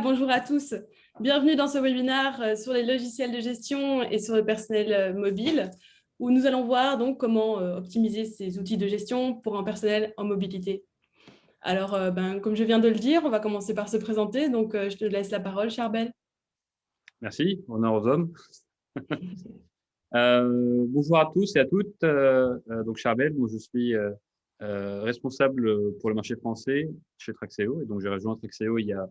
Bonjour à tous, bienvenue dans ce webinaire sur les logiciels de gestion et sur le personnel mobile, où nous allons voir donc comment optimiser ces outils de gestion pour un personnel en mobilité. Alors, comme je viens de le dire, on va commencer par se présenter, donc je te laisse la parole, Charbel. Merci, honneur aux hommes. Bonjour à tous et à toutes. Donc Charbel, moi je suis responsable pour le marché français chez Traxéo. Et donc j'ai rejoint Traxéo il y a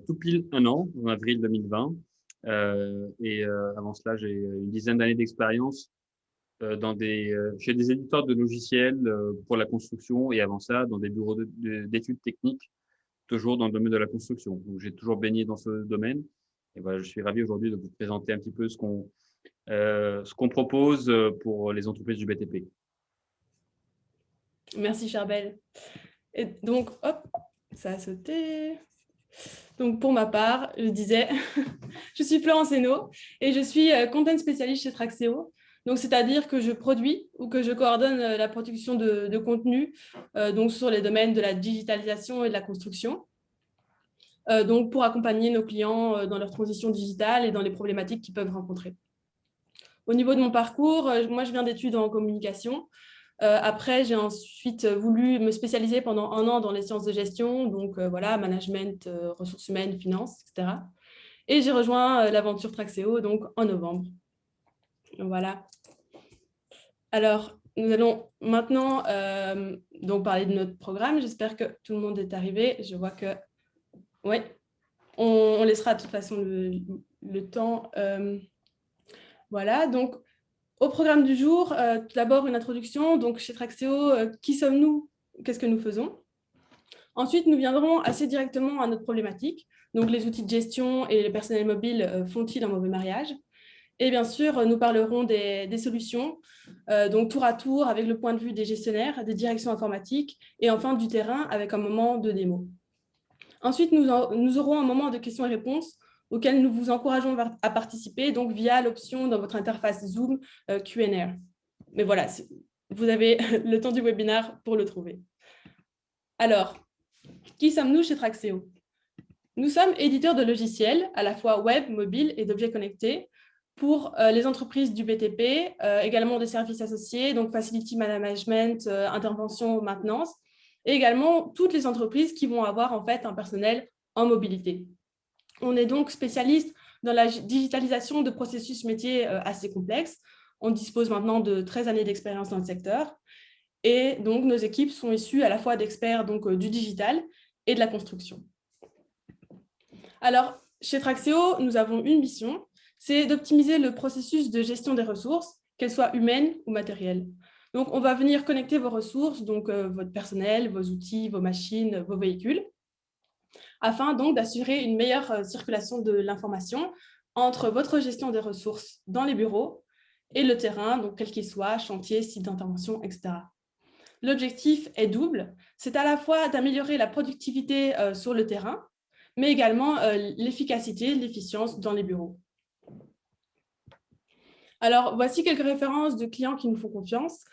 tout pile un an, en avril 2020. Avant cela, j'ai une dizaine d'années d'expérience chez des éditeurs de logiciels pour la construction et avant ça, dans des bureaux d'études techniques, toujours dans le domaine de la construction. Donc j'ai toujours baigné dans ce domaine. Et voilà, je suis ravi aujourd'hui de vous présenter un petit peu ce qu'on propose pour les entreprises du BTP. Merci, Charbel. Et donc, hop, ça a sauté. Donc, pour ma part, je disais, je suis Florence Hainaut et je suis content spécialiste chez Traxéo. Donc, c'est-à-dire que je produis ou que je coordonne la production de contenu donc sur les domaines de la digitalisation et de la construction. Donc, pour accompagner nos clients dans leur transition digitale et dans les problématiques qu'ils peuvent rencontrer. Au niveau de mon parcours, moi, je viens d'études en communication. Après, j'ai ensuite voulu me spécialiser pendant un an dans les sciences de gestion, donc voilà, management, ressources humaines, finances, etc. Et j'ai rejoint l'aventure Traxéo donc en novembre. Voilà. Alors, nous allons maintenant donc parler de notre programme. J'espère que tout le monde est arrivé. Je vois que oui, on laissera de toute façon le temps. Voilà, donc au programme du jour, tout d'abord une introduction. Donc chez Traxéo, qui sommes-nous? Qu'est-ce que nous faisons? Ensuite, nous viendrons assez directement à notre problématique. Donc les outils de gestion et les personnels mobiles font-ils un mauvais mariage? Et bien sûr, nous parlerons des solutions, donc tour à tour avec le point de vue des gestionnaires, des directions informatiques et enfin du terrain avec un moment de démo. Ensuite, nous aurons un moment de questions et réponses auquel nous vous encourageons à participer donc via l'option dans votre interface Zoom Q&A. Mais voilà, vous avez le temps du webinaire pour le trouver. Alors, qui sommes-nous chez Traxéo? Nous sommes éditeurs de logiciels, à la fois web, mobile et d'objets connectés, pour les entreprises du BTP, également des services associés, donc Facility Management, intervention, maintenance, et également toutes les entreprises qui vont avoir en fait un personnel en mobilité. On est donc spécialiste dans la digitalisation de processus métiers assez complexes. On dispose maintenant de 13 années d'expérience dans le secteur. Et donc, nos équipes sont issues à la fois d'experts du digital et de la construction. Alors, chez Traxéo, nous avons une mission, c'est d'optimiser le processus de gestion des ressources, qu'elles soient humaines ou matérielles. Donc, on va venir connecter vos ressources, donc votre personnel, vos outils, vos machines, vos véhicules, afin donc d'assurer une meilleure circulation de l'information entre votre gestion des ressources dans les bureaux et le terrain, donc quel qu'il soit, chantier, site d'intervention, etc. L'objectif est double, c'est à la fois d'améliorer la productivité sur le terrain, mais également l'efficacité, l'efficience dans les bureaux. Alors, voici quelques références de clients qui nous font confiance,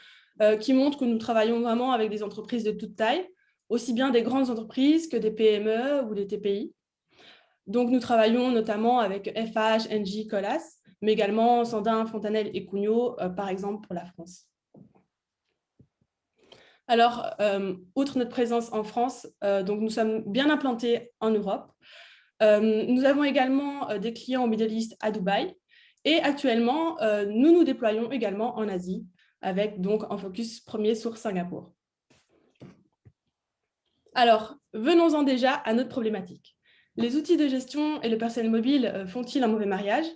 qui montrent que nous travaillons vraiment avec des entreprises de toute taille, aussi bien des grandes entreprises que des PME ou des TPI. Donc, nous travaillons notamment avec FH, Engie, Colas, mais également Sandin, Fontanelle et Cugnot, par exemple, pour la France. Alors, outre notre présence en France, donc nous sommes bien implantés en Europe. Nous avons également des clients au Middle East à Dubaï. Et actuellement, nous nous déployons également en Asie, avec donc un focus premier sur Singapour. Alors, venons-en déjà à notre problématique. Les outils de gestion et le personnel mobile font-ils un mauvais mariage?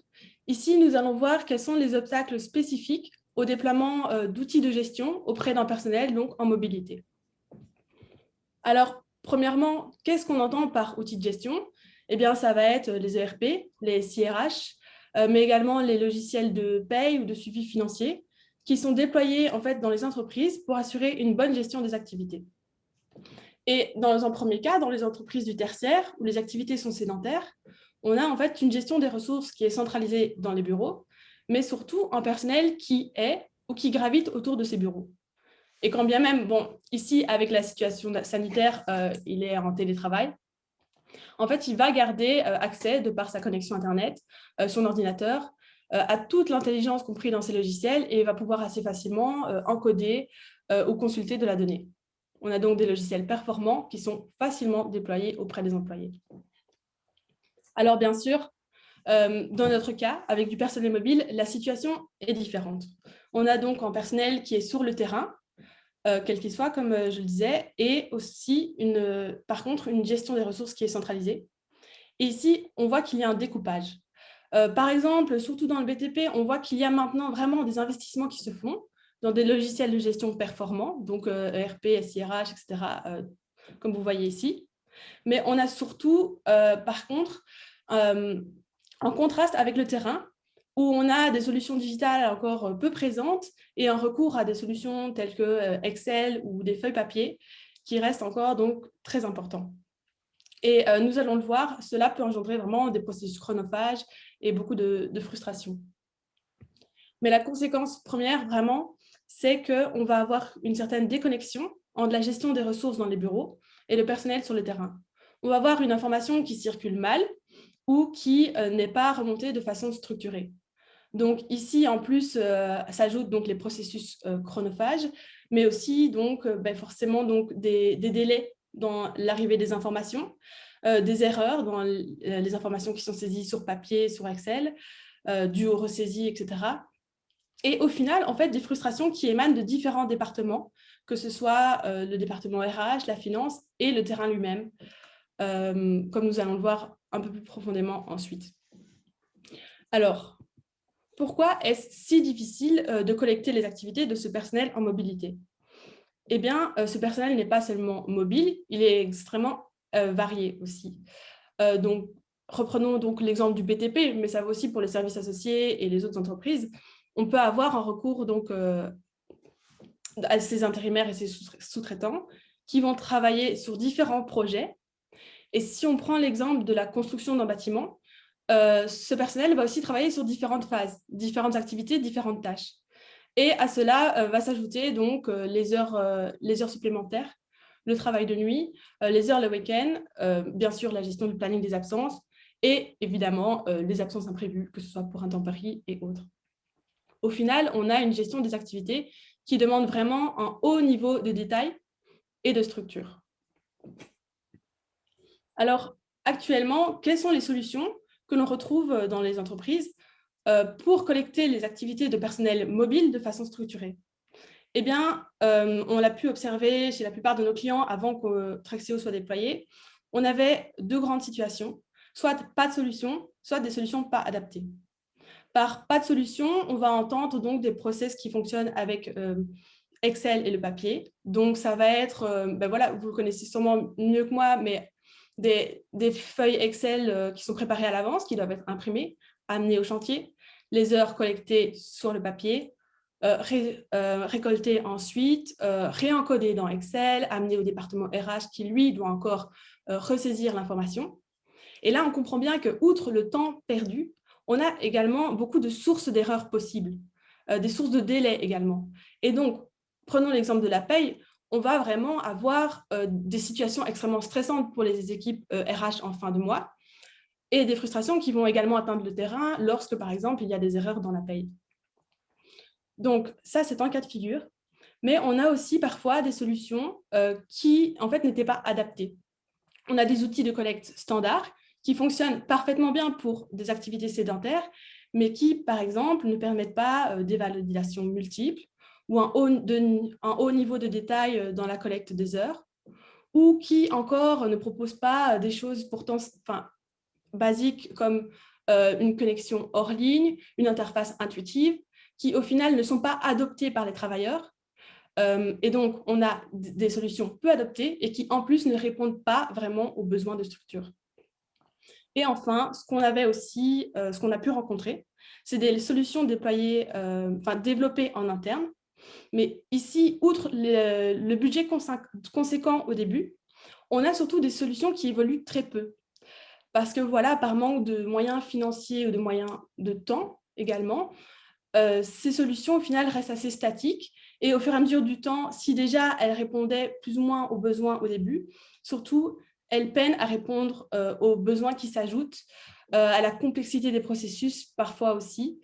Ici, nous allons voir quels sont les obstacles spécifiques au déploiement d'outils de gestion auprès d'un personnel donc en mobilité. Alors, premièrement, qu'est-ce qu'on entend par outils de gestion? Eh bien, ça va être les ERP, les CRH, mais également les logiciels de paye ou de suivi financier qui sont déployés en fait dans les entreprises pour assurer une bonne gestion des activités. Et dans un premier cas, dans les entreprises du tertiaire où les activités sont sédentaires, on a en fait une gestion des ressources qui est centralisée dans les bureaux, mais surtout un personnel qui est ou qui gravite autour de ces bureaux. Et quand bien même, bon, ici, avec la situation sanitaire, il est en télétravail, En fait, il va garder accès, de par sa connexion Internet, son ordinateur, à toute l'intelligence comprise dans ces logiciels et va pouvoir assez facilement encoder ou consulter de la donnée. On a donc des logiciels performants qui sont facilement déployés auprès des employés. Alors, bien sûr, dans notre cas, avec du personnel mobile, la situation est différente. On a donc un personnel qui est sur le terrain, quel qu'il soit, comme je le disais, et aussi, par contre, une gestion des ressources qui est centralisée. Et ici, on voit qu'il y a un découpage. Par exemple, surtout dans le BTP, on voit qu'il y a maintenant vraiment des investissements qui se font dans des logiciels de gestion performants, donc ERP, SIRH, etc., comme vous voyez ici. Mais on a surtout, par contre, en contraste avec le terrain, où on a des solutions digitales encore peu présentes et un recours à des solutions telles que Excel ou des feuilles papier, qui restent encore donc très importants. Et nous allons le voir, cela peut engendrer vraiment des processus chronophages et beaucoup de frustration. Mais la conséquence première, vraiment, c'est qu'on va avoir une certaine déconnexion entre la gestion des ressources dans les bureaux et le personnel sur le terrain. On va avoir une information qui circule mal ou qui n'est pas remontée de façon structurée. Donc ici, en plus, s'ajoutent donc les processus chronophages, mais aussi donc, forcément donc, des délais dans l'arrivée des informations, des erreurs dans les informations qui sont saisies sur papier, sur Excel, dues aux ressaisies, etc. Et au final, en fait, des frustrations qui émanent de différents départements, que ce soit le département RH, la finance et le terrain lui-même, comme nous allons le voir un peu plus profondément ensuite. Alors, pourquoi est-ce si difficile de collecter les activités de ce personnel en mobilité? Eh bien, ce personnel n'est pas seulement mobile, il est extrêmement varié aussi. Donc, reprenons donc l'exemple du BTP, mais ça vaut aussi pour les services associés et les autres entreprises. On peut avoir un recours donc, à ces intérimaires et ces sous-traitants qui vont travailler sur différents projets. Et si on prend l'exemple de la construction d'un bâtiment, ce personnel va aussi travailler sur différentes phases, différentes activités, différentes tâches. Et à cela va s'ajouter donc les heures supplémentaires, le travail de nuit, les heures le week-end, bien sûr la gestion du planning des absences et évidemment les absences imprévues, que ce soit pour intempéries et autres. Au final, on a une gestion des activités qui demande vraiment un haut niveau de détail et de structure. Alors, actuellement, quelles sont les solutions que l'on retrouve dans les entreprises pour collecter les activités de personnel mobile de façon structurée? Eh bien, on l'a pu observer chez la plupart de nos clients avant que Traxéo soit déployé. On avait deux grandes situations, soit pas de solution, soit des solutions pas adaptées. Par pas de solution, on va entendre donc des process qui fonctionnent avec Excel et le papier. Donc, ça va être, voilà, vous le connaissez sûrement mieux que moi, mais des feuilles Excel qui sont préparées à l'avance, qui doivent être imprimées, amenées au chantier, les heures collectées sur le papier, récoltées ensuite, réencodées dans Excel, amenées au département RH qui, lui, doit encore ressaisir l'information. Et là, on comprend bien que, outre le temps perdu, on a également beaucoup de sources d'erreurs possibles, des sources de délais également. Et donc, prenons l'exemple de la paye, on va vraiment avoir des situations extrêmement stressantes pour les équipes RH en fin de mois et des frustrations qui vont également atteindre le terrain lorsque, par exemple, il y a des erreurs dans la paye. Donc, ça, c'est un cas de figure. Mais on a aussi parfois des solutions qui, en fait, n'étaient pas adaptées. On a des outils de collecte standards qui fonctionnent parfaitement bien pour des activités sédentaires, mais qui, par exemple, ne permettent pas des validations multiples ou un haut niveau de détail dans la collecte des heures, ou qui encore ne proposent pas des choses pourtant basiques comme une connexion hors ligne, une interface intuitive, qui au final ne sont pas adoptées par les travailleurs. Et donc, on a des solutions peu adoptées et qui, en plus, ne répondent pas vraiment aux besoins de structure. Et enfin, ce qu'on avait aussi, ce qu'on a pu rencontrer, c'est des solutions déployées, développées en interne. Mais ici, outre le budget conséquent au début, on a surtout des solutions qui évoluent très peu. Parce que voilà, par manque de moyens financiers ou de moyens de temps également, ces solutions, au final, restent assez statiques. Et au fur et à mesure du temps, si déjà elles répondaient plus ou moins aux besoins au début, surtout, elle peine à répondre aux besoins qui s'ajoutent, à la complexité des processus parfois aussi.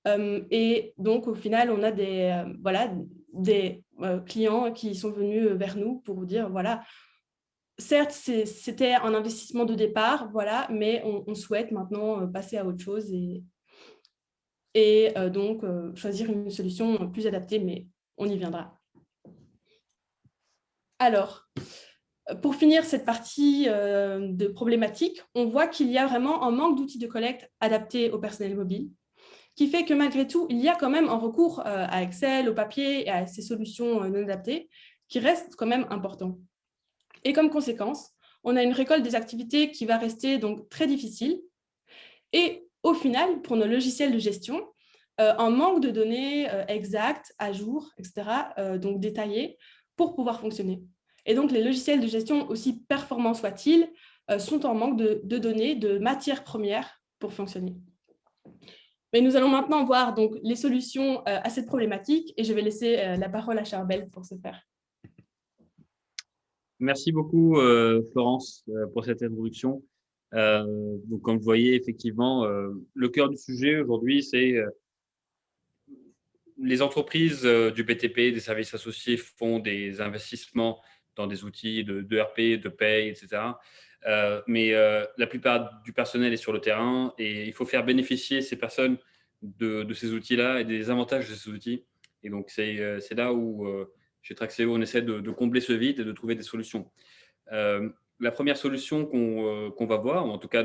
Et donc, au final, on a des clients qui sont venus vers nous pour dire, voilà, certes, c'était un investissement de départ, voilà, mais on souhaite maintenant passer à autre chose et donc choisir une solution plus adaptée, mais on y viendra. Alors, pour finir cette partie de problématique, on voit qu'il y a vraiment un manque d'outils de collecte adaptés au personnel mobile, qui fait que malgré tout, il y a quand même un recours à Excel, au papier et à ces solutions non adaptées qui restent quand même importants. Et comme conséquence, on a une récolte des activités qui va rester donc très difficile. Et au final, pour nos logiciels de gestion, un manque de données exactes, à jour, etc., donc détaillées, pour pouvoir fonctionner. Et donc, les logiciels de gestion, aussi performants soient-ils, sont en manque de données, de matières premières pour fonctionner. Mais nous allons maintenant voir donc, les solutions à cette problématique et je vais laisser la parole à Charbel pour ce faire. Merci beaucoup, Florence, pour cette introduction. Donc, comme vous voyez, effectivement, le cœur du sujet aujourd'hui, c'est les entreprises du BTP, des services associés, font des investissements dans des outils de RP, de paye, etc. Mais la plupart du personnel est sur le terrain et il faut faire bénéficier ces personnes de ces outils-là et des avantages de ces outils. Et donc, c'est là où, chez Traxéo, on essaie de combler ce vide et de trouver des solutions. La première solution qu'on va voir, ou en tout cas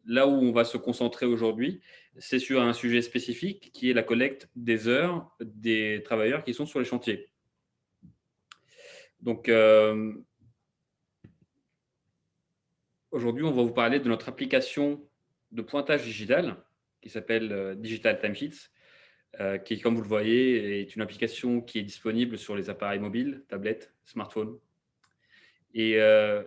là où on va se concentrer aujourd'hui, c'est sur un sujet spécifique qui est la collecte des heures des travailleurs qui sont sur les chantiers. Donc, aujourd'hui, on va vous parler de notre application de pointage digital qui s'appelle Digital Timesheets, qui, comme vous le voyez, est une application qui est disponible sur les appareils mobiles, tablettes, smartphones. Et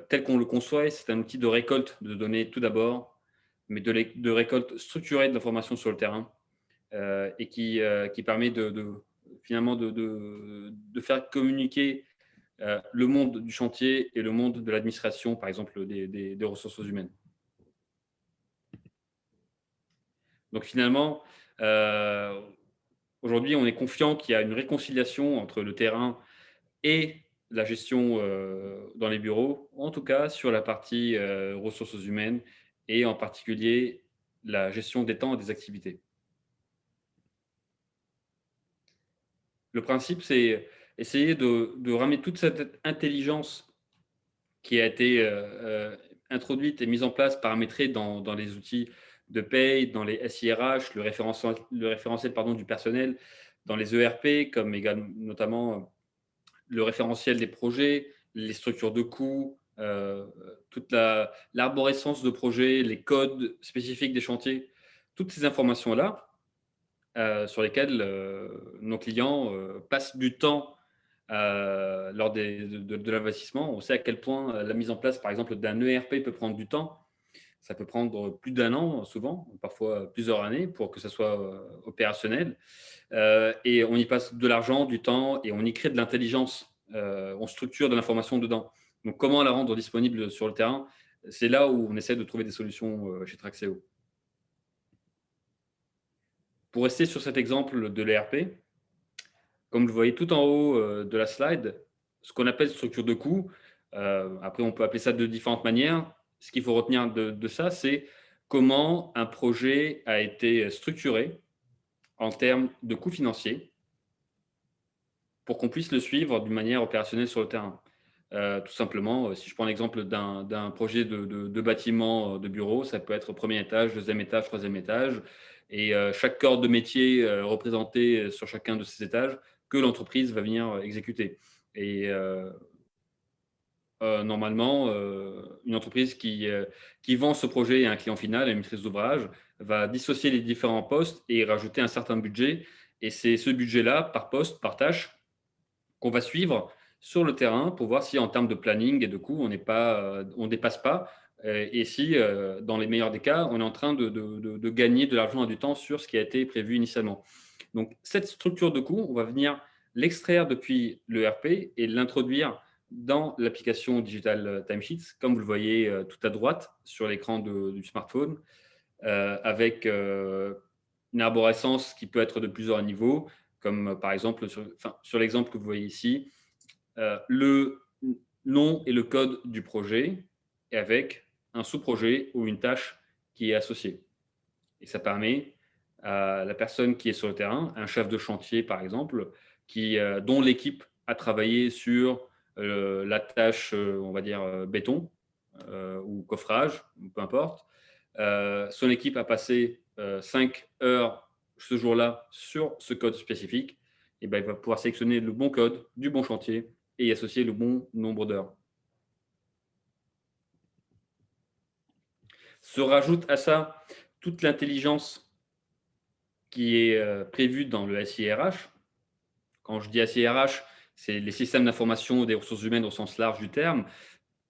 tel qu'on le conçoit, c'est un outil de récolte de données tout d'abord, mais de récolte structurée de l'information sur le terrain et qui permet finalement de faire communiquer le monde du chantier et le monde de l'administration, par exemple des ressources humaines. Donc finalement, aujourd'hui, on est confiant qu'il y a une réconciliation entre le terrain et la gestion dans les bureaux, en tout cas sur la partie ressources humaines et en particulier la gestion des temps et des activités. Le principe, c'est essayer de ramener toute cette intelligence qui a été introduite et mise en place, paramétrée dans les outils de paye, dans les SIRH, le référentiel du personnel, dans les ERP, comme également, notamment le référentiel des projets, les structures de coûts, toute l'arborescence de projets, les codes spécifiques des chantiers, toutes ces informations-là sur lesquelles nos clients passent du temps lors de l'investissement. On sait à quel point la mise en place, par exemple, d'un ERP peut prendre du temps. Ça peut prendre plus d'un an, souvent, parfois plusieurs années, pour que ça soit opérationnel. Et on y passe de l'argent, du temps, et on y crée de l'intelligence. On structure de l'information dedans. Donc, comment la rendre disponible sur le terrain? C'est là où on essaie de trouver des solutions chez Traxéo. Pour rester sur cet exemple de l'ERP, comme vous le voyez tout en haut de la slide, ce qu'on appelle structure de coût, après on peut appeler ça de différentes manières. Ce qu'il faut retenir de ça, c'est comment un projet a été structuré en termes de coûts financiers pour qu'on puisse le suivre d'une manière opérationnelle sur le terrain. Tout simplement, si je prends l'exemple d'un projet de bâtiment de bureau, ça peut être premier étage, deuxième étage, troisième étage, et chaque corps de métier représenté sur chacun de ces étages que l'entreprise va venir exécuter. Et normalement, une entreprise qui vend ce projet à un client final, à une maîtrise d'ouvrage, va dissocier les différents postes et rajouter un certain budget. Et c'est ce budget-là, par poste, par tâche, qu'on va suivre sur le terrain pour voir si en termes de planning et de coûts, on ne dépasse pas. Et si, dans les meilleurs des cas, on est en train de gagner de l'argent et du temps sur ce qui a été prévu initialement. Donc, cette structure de coûts, on va venir l'extraire depuis l'ERP et l'introduire dans l'application Digital Timesheets, comme vous le voyez tout à droite sur l'écran du smartphone, avec une arborescence qui peut être de plusieurs niveaux, comme par exemple sur l'exemple que vous voyez ici, le nom et le code du projet, et avec un sous-projet ou une tâche qui est associée. Et ça permet à la personne qui est sur le terrain, un chef de chantier par exemple, dont l'équipe a travaillé sur la tâche, on va dire, béton ou coffrage, peu importe. Son équipe a passé 5 heures ce jour-là sur ce code spécifique. Et ben, il va pouvoir sélectionner le bon code du bon chantier et y associer le bon nombre d'heures. Se rajoute à ça toute l'intelligence qui est prévue dans le SIRH. Quand je dis SIRH, c'est les systèmes d'information des ressources humaines au sens large du terme.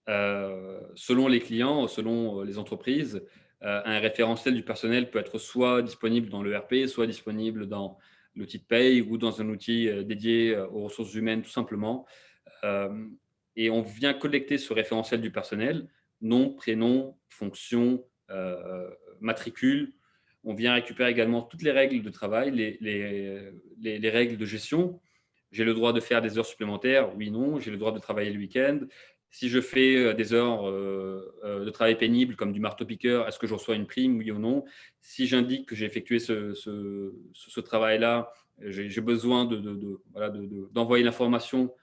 Selon les clients, selon les entreprises, un référentiel du personnel peut être soit disponible dans l'ERP, soit disponible dans l'outil de paye ou dans un outil dédié aux ressources humaines tout simplement. Et on vient collecter ce référentiel du personnel, nom, prénom, fonction, matricule. On vient récupérer également toutes les règles de travail, les règles de gestion. J'ai le droit de faire des heures supplémentaires, oui, non. J'ai le droit de travailler le week-end. Si je fais des heures de travail pénible, comme du marteau-piqueur, est-ce que je reçois une prime, oui ou non? Si j'indique que j'ai effectué ce travail-là, j'ai besoin d'envoyer l'information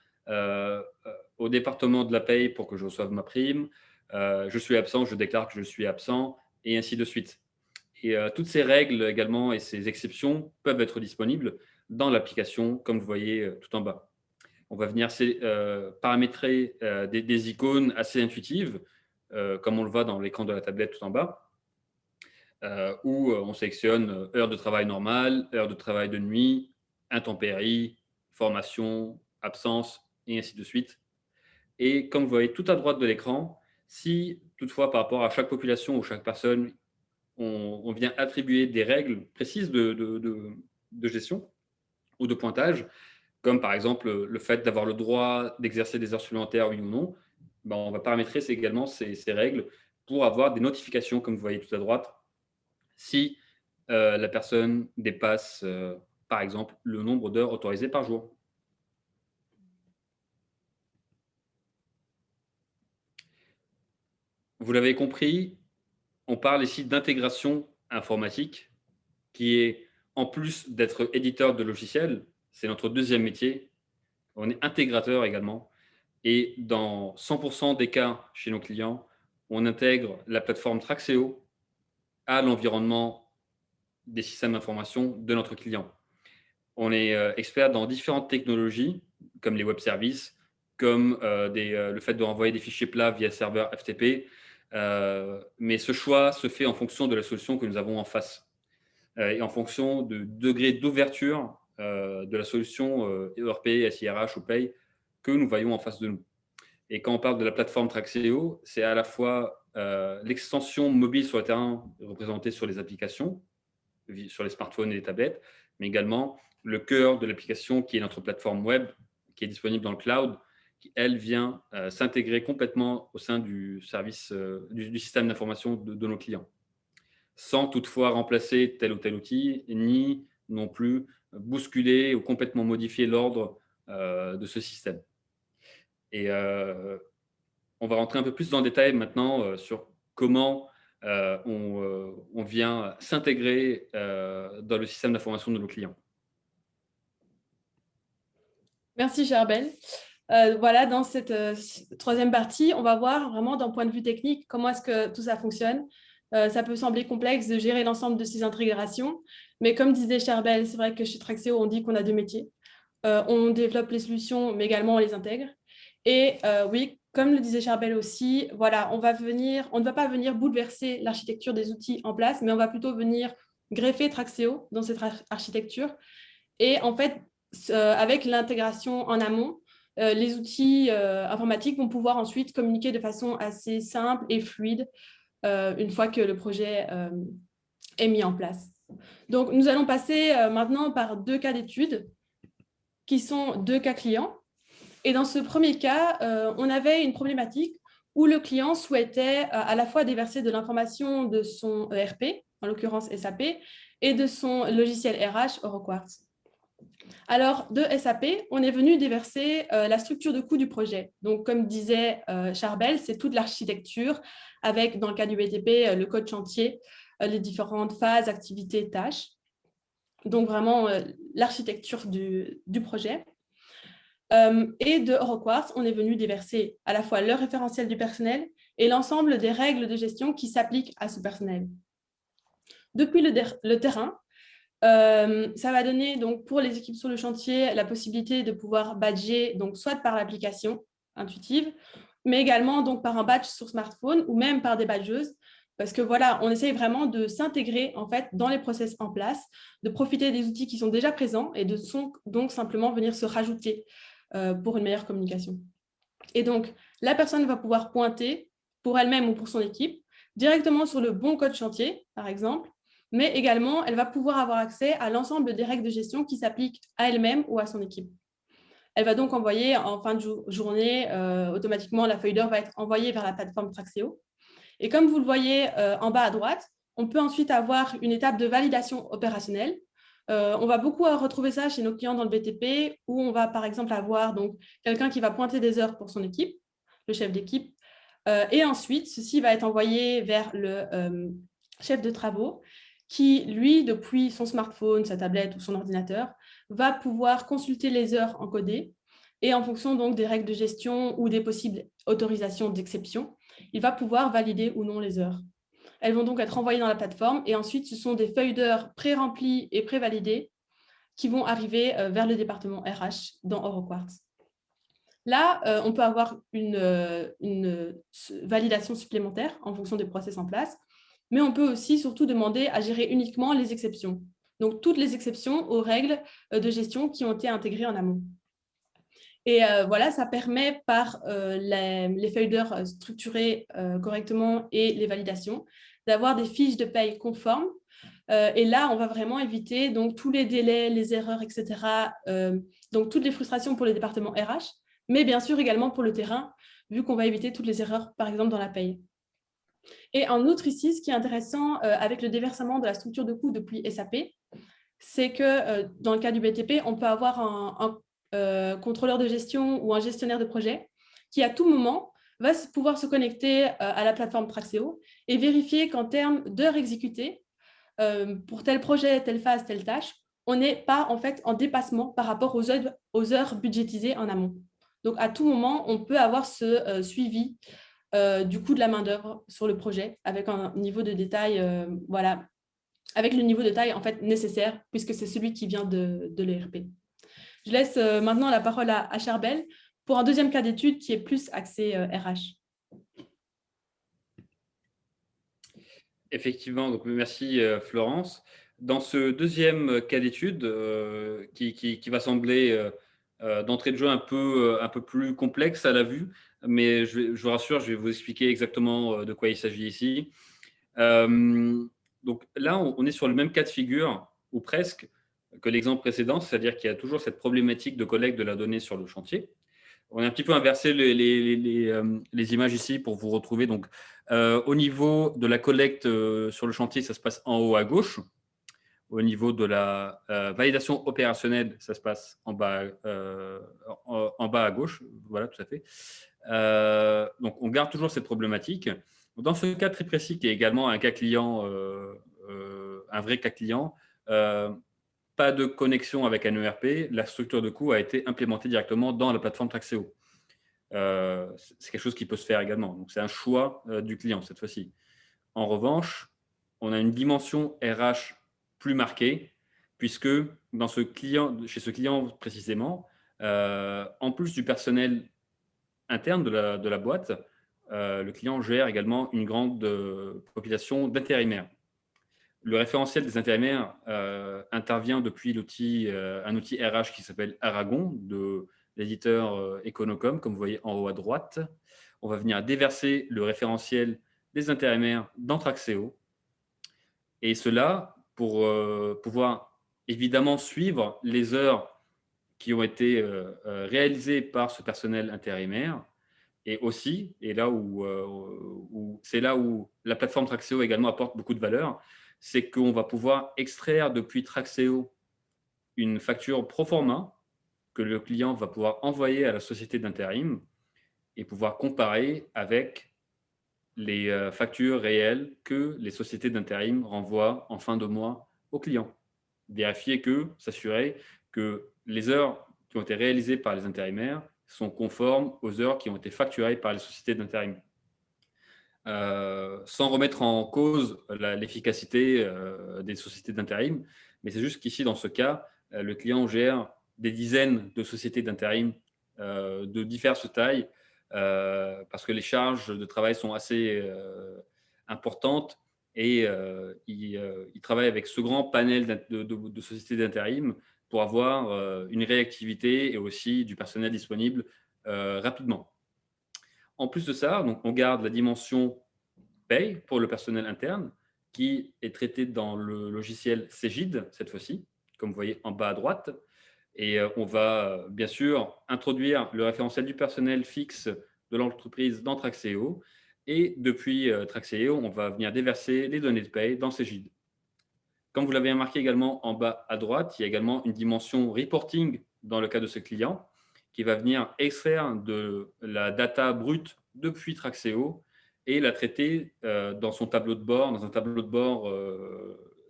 au département de la paye pour que je reçoive ma prime. Je suis absent, je déclare que je suis absent, et ainsi de suite. Et toutes ces règles également et ces exceptions peuvent être disponibles dans l'application, comme vous voyez tout en bas. On va venir paramétrer des icônes assez intuitives, comme on le voit dans l'écran de la tablette tout en bas, où on sélectionne heure de travail normale, heure de travail de nuit, intempéries, formation, absence, et ainsi de suite. Et comme vous voyez tout à droite de l'écran, si toutefois par rapport à chaque population ou chaque personne, on vient attribuer des règles précises de gestion ou de pointage, comme par exemple le fait d'avoir le droit d'exercer des heures supplémentaires, oui ou non, ben, on va paramétrer également ces règles pour avoir des notifications, comme vous voyez tout à droite, si la personne dépasse, par exemple, le nombre d'heures autorisées par jour. Vous l'avez compris, on parle ici d'intégration informatique, qui est, en plus d'être éditeur de logiciels, c'est notre deuxième métier. On est intégrateur également. Et dans 100% des cas chez nos clients, on intègre la plateforme Traxéo à l'environnement des systèmes d'information de notre client. On est expert dans différentes technologies, comme les web services, comme le fait de renvoyer des fichiers plats via serveur FTP. Mais ce choix se fait en fonction de la solution que nous avons en face et en fonction du degré d'ouverture de la solution ERP, SIRH ou Pay que nous voyons en face de nous. Et quand on parle de la plateforme Traxéo, c'est à la fois l'extension mobile sur le terrain représentée sur les applications, sur les smartphones et les tablettes, mais également le cœur de l'application qui est notre plateforme web, qui est disponible dans le cloud, qui, elle, vient s'intégrer complètement au sein du service, du système d'information de nos clients, sans toutefois remplacer tel ou tel outil, ni non plus bousculer ou complètement modifier l'ordre de ce système. Et on va rentrer un peu plus dans le détail maintenant sur comment on vient s'intégrer dans le système d'information de nos clients. Merci Charbel. Voilà, dans cette troisième partie, on va voir vraiment d'un point de vue technique comment est-ce que tout ça fonctionne. Ça peut sembler complexe de gérer l'ensemble de ces intégrations, mais comme disait Charbel, c'est vrai que chez Traxéo, on dit qu'on a deux métiers. On développe les solutions, mais également on les intègre. Et oui, comme le disait Charbel aussi, voilà, on ne va pas venir bouleverser l'architecture des outils en place, mais on va plutôt venir greffer Traxéo dans cette architecture. Et en fait, avec l'intégration en amont, les outils informatiques vont pouvoir ensuite communiquer de façon assez simple et fluide une fois que le projet est mis en place. Donc, nous allons passer maintenant par deux cas d'études qui sont deux cas clients. Et dans ce premier cas, on avait une problématique où le client souhaitait à la fois déverser de l'information de son ERP, en l'occurrence SAP, et de son logiciel RH HoroQuartz. Alors, de SAP, on est venu déverser la structure de coût du projet. Donc, comme disait Charbel, c'est toute l'architecture avec, dans le cas du BTP, le code chantier, les différentes phases, activités, tâches. Donc, vraiment, l'architecture du projet. Et de HoroQuartz, on est venu déverser à la fois le référentiel du personnel et l'ensemble des règles de gestion qui s'appliquent à ce personnel. Depuis le terrain, ça va donner donc pour les équipes sur le chantier la possibilité de pouvoir badger donc soit par l'application intuitive, mais également donc par un badge sur smartphone ou même par des badgeuses, parce que voilà, on essaye vraiment de s'intégrer en fait dans les process en place, de profiter des outils qui sont déjà présents et de donc simplement venir se rajouter pour une meilleure communication. Et donc, la personne va pouvoir pointer pour elle-même ou pour son équipe directement sur le bon code chantier, par exemple, mais également, elle va pouvoir avoir accès à l'ensemble des règles de gestion qui s'appliquent à elle-même ou à son équipe. Elle va donc envoyer en fin de journée, automatiquement, la feuille d'heure va être envoyée vers la plateforme Traxéo. Et comme vous le voyez en bas à droite, on peut ensuite avoir une étape de validation opérationnelle. On va beaucoup retrouver ça chez nos clients dans le BTP, où on va par exemple avoir quelqu'un qui va pointer des heures pour son équipe, le chef d'équipe, et ensuite, ceci va être envoyé vers le chef de travaux qui, lui, depuis son smartphone, sa tablette ou son ordinateur, va pouvoir consulter les heures encodées et en fonction donc des règles de gestion ou des possibles autorisations d'exception, il va pouvoir valider ou non les heures. Elles vont donc être envoyées dans la plateforme et ensuite, ce sont des feuilles d'heures pré-remplies et pré-validées qui vont arriver vers le département RH dans HoroQuartz. Là, on peut avoir une validation supplémentaire en fonction des process en place, mais on peut aussi surtout demander à gérer uniquement les exceptions. Donc, toutes les exceptions aux règles de gestion qui ont été intégrées en amont. Et voilà, ça permet par les feuilles d'heure structurées correctement et les validations d'avoir des fiches de paye conformes. Et là, on va vraiment éviter donc, tous les délais, les erreurs, etc. Donc, toutes les frustrations pour les départements RH, mais bien sûr également pour le terrain, vu qu'on va éviter toutes les erreurs, par exemple, dans la paye. Et en outre, ici, ce qui est intéressant avec le déversement de la structure de coût depuis SAP, c'est que dans le cas du BTP, on peut avoir un contrôleur de gestion ou un gestionnaire de projet qui, à tout moment, va pouvoir se connecter à la plateforme Traxéo et vérifier qu'en termes d'heures exécutées, pour tel projet, telle phase, telle tâche, on n'est pas en fait en dépassement par rapport aux heures budgétisées en amont. Donc, à tout moment, on peut avoir ce suivi du coût de la main-d'œuvre sur le projet avec un niveau de détail, voilà, avec le niveau de taille en fait nécessaire puisque c'est celui qui vient de l'ERP. Je laisse maintenant la parole à Charbel pour un deuxième cas d'étude qui est plus axé RH. Effectivement, donc merci Florence. Dans ce deuxième cas d'étude, qui va sembler d'entrée de jeu un peu plus complexe à la vue, mais je vous rassure, je vais vous expliquer exactement de quoi il s'agit ici. Donc là, on est sur le même cas de figure, ou presque, que l'exemple précédent, c'est-à-dire qu'il y a toujours cette problématique de collecte de la donnée sur le chantier. On a un petit peu inversé les images ici pour vous retrouver. Donc, au niveau de la collecte sur le chantier, ça se passe en haut à gauche. Au niveau de la validation opérationnelle, ça se passe en bas à gauche. Voilà, tout à fait. Donc, on garde toujours cette problématique. Dans ce cas très précis, qui est également un cas client, un vrai cas client, pas de connexion avec un ERP, la structure de coût a été implémentée directement dans la plateforme Traxéo. C'est quelque chose qui peut se faire également. Donc, c'est un choix du client cette fois-ci. En revanche, on a une dimension RH plus marquée, puisque chez ce client précisément, en plus du personnel interne de la boîte, le client gère également une grande population d'intérimaires. Le référentiel des intérimaires intervient depuis un outil RH qui s'appelle Aragon, de l'éditeur Econocom, comme vous voyez en haut à droite. On va venir déverser le référentiel des intérimaires dans Traxéo. Et cela pour pouvoir évidemment suivre les heures qui ont été réalisés par ce personnel intérimaire. Et aussi, et là c'est là où la plateforme Traxéo également apporte beaucoup de valeur, c'est qu'on va pouvoir extraire depuis Traxéo une facture pro forma que le client va pouvoir envoyer à la société d'intérim et pouvoir comparer avec les factures réelles que les sociétés d'intérim renvoient en fin de mois aux clients. Vérifier s'assurer que les heures qui ont été réalisées par les intérimaires sont conformes aux heures qui ont été facturées par les sociétés d'intérim. Sans remettre en cause l'efficacité des sociétés d'intérim, mais c'est juste qu'ici, dans ce cas, le client gère des dizaines de sociétés d'intérim de diverses tailles, parce que les charges de travail sont assez importantes et il travaille avec ce grand panel de sociétés d'intérim pour avoir une réactivité et aussi du personnel disponible rapidement. En plus de ça, donc on garde la dimension paye pour le personnel interne qui est traité dans le logiciel Cegid cette fois-ci, comme vous voyez en bas à droite. Et on va bien sûr introduire le référentiel du personnel fixe de l'entreprise dans Traxéo. Et depuis Traxéo, on va venir déverser les données de paye dans Cegid. Comme vous l'avez remarqué également en bas à droite, il y a également une dimension reporting dans le cas de ce client qui va venir extraire de la data brute depuis Traxéo et la traiter dans son tableau de bord, dans un tableau de bord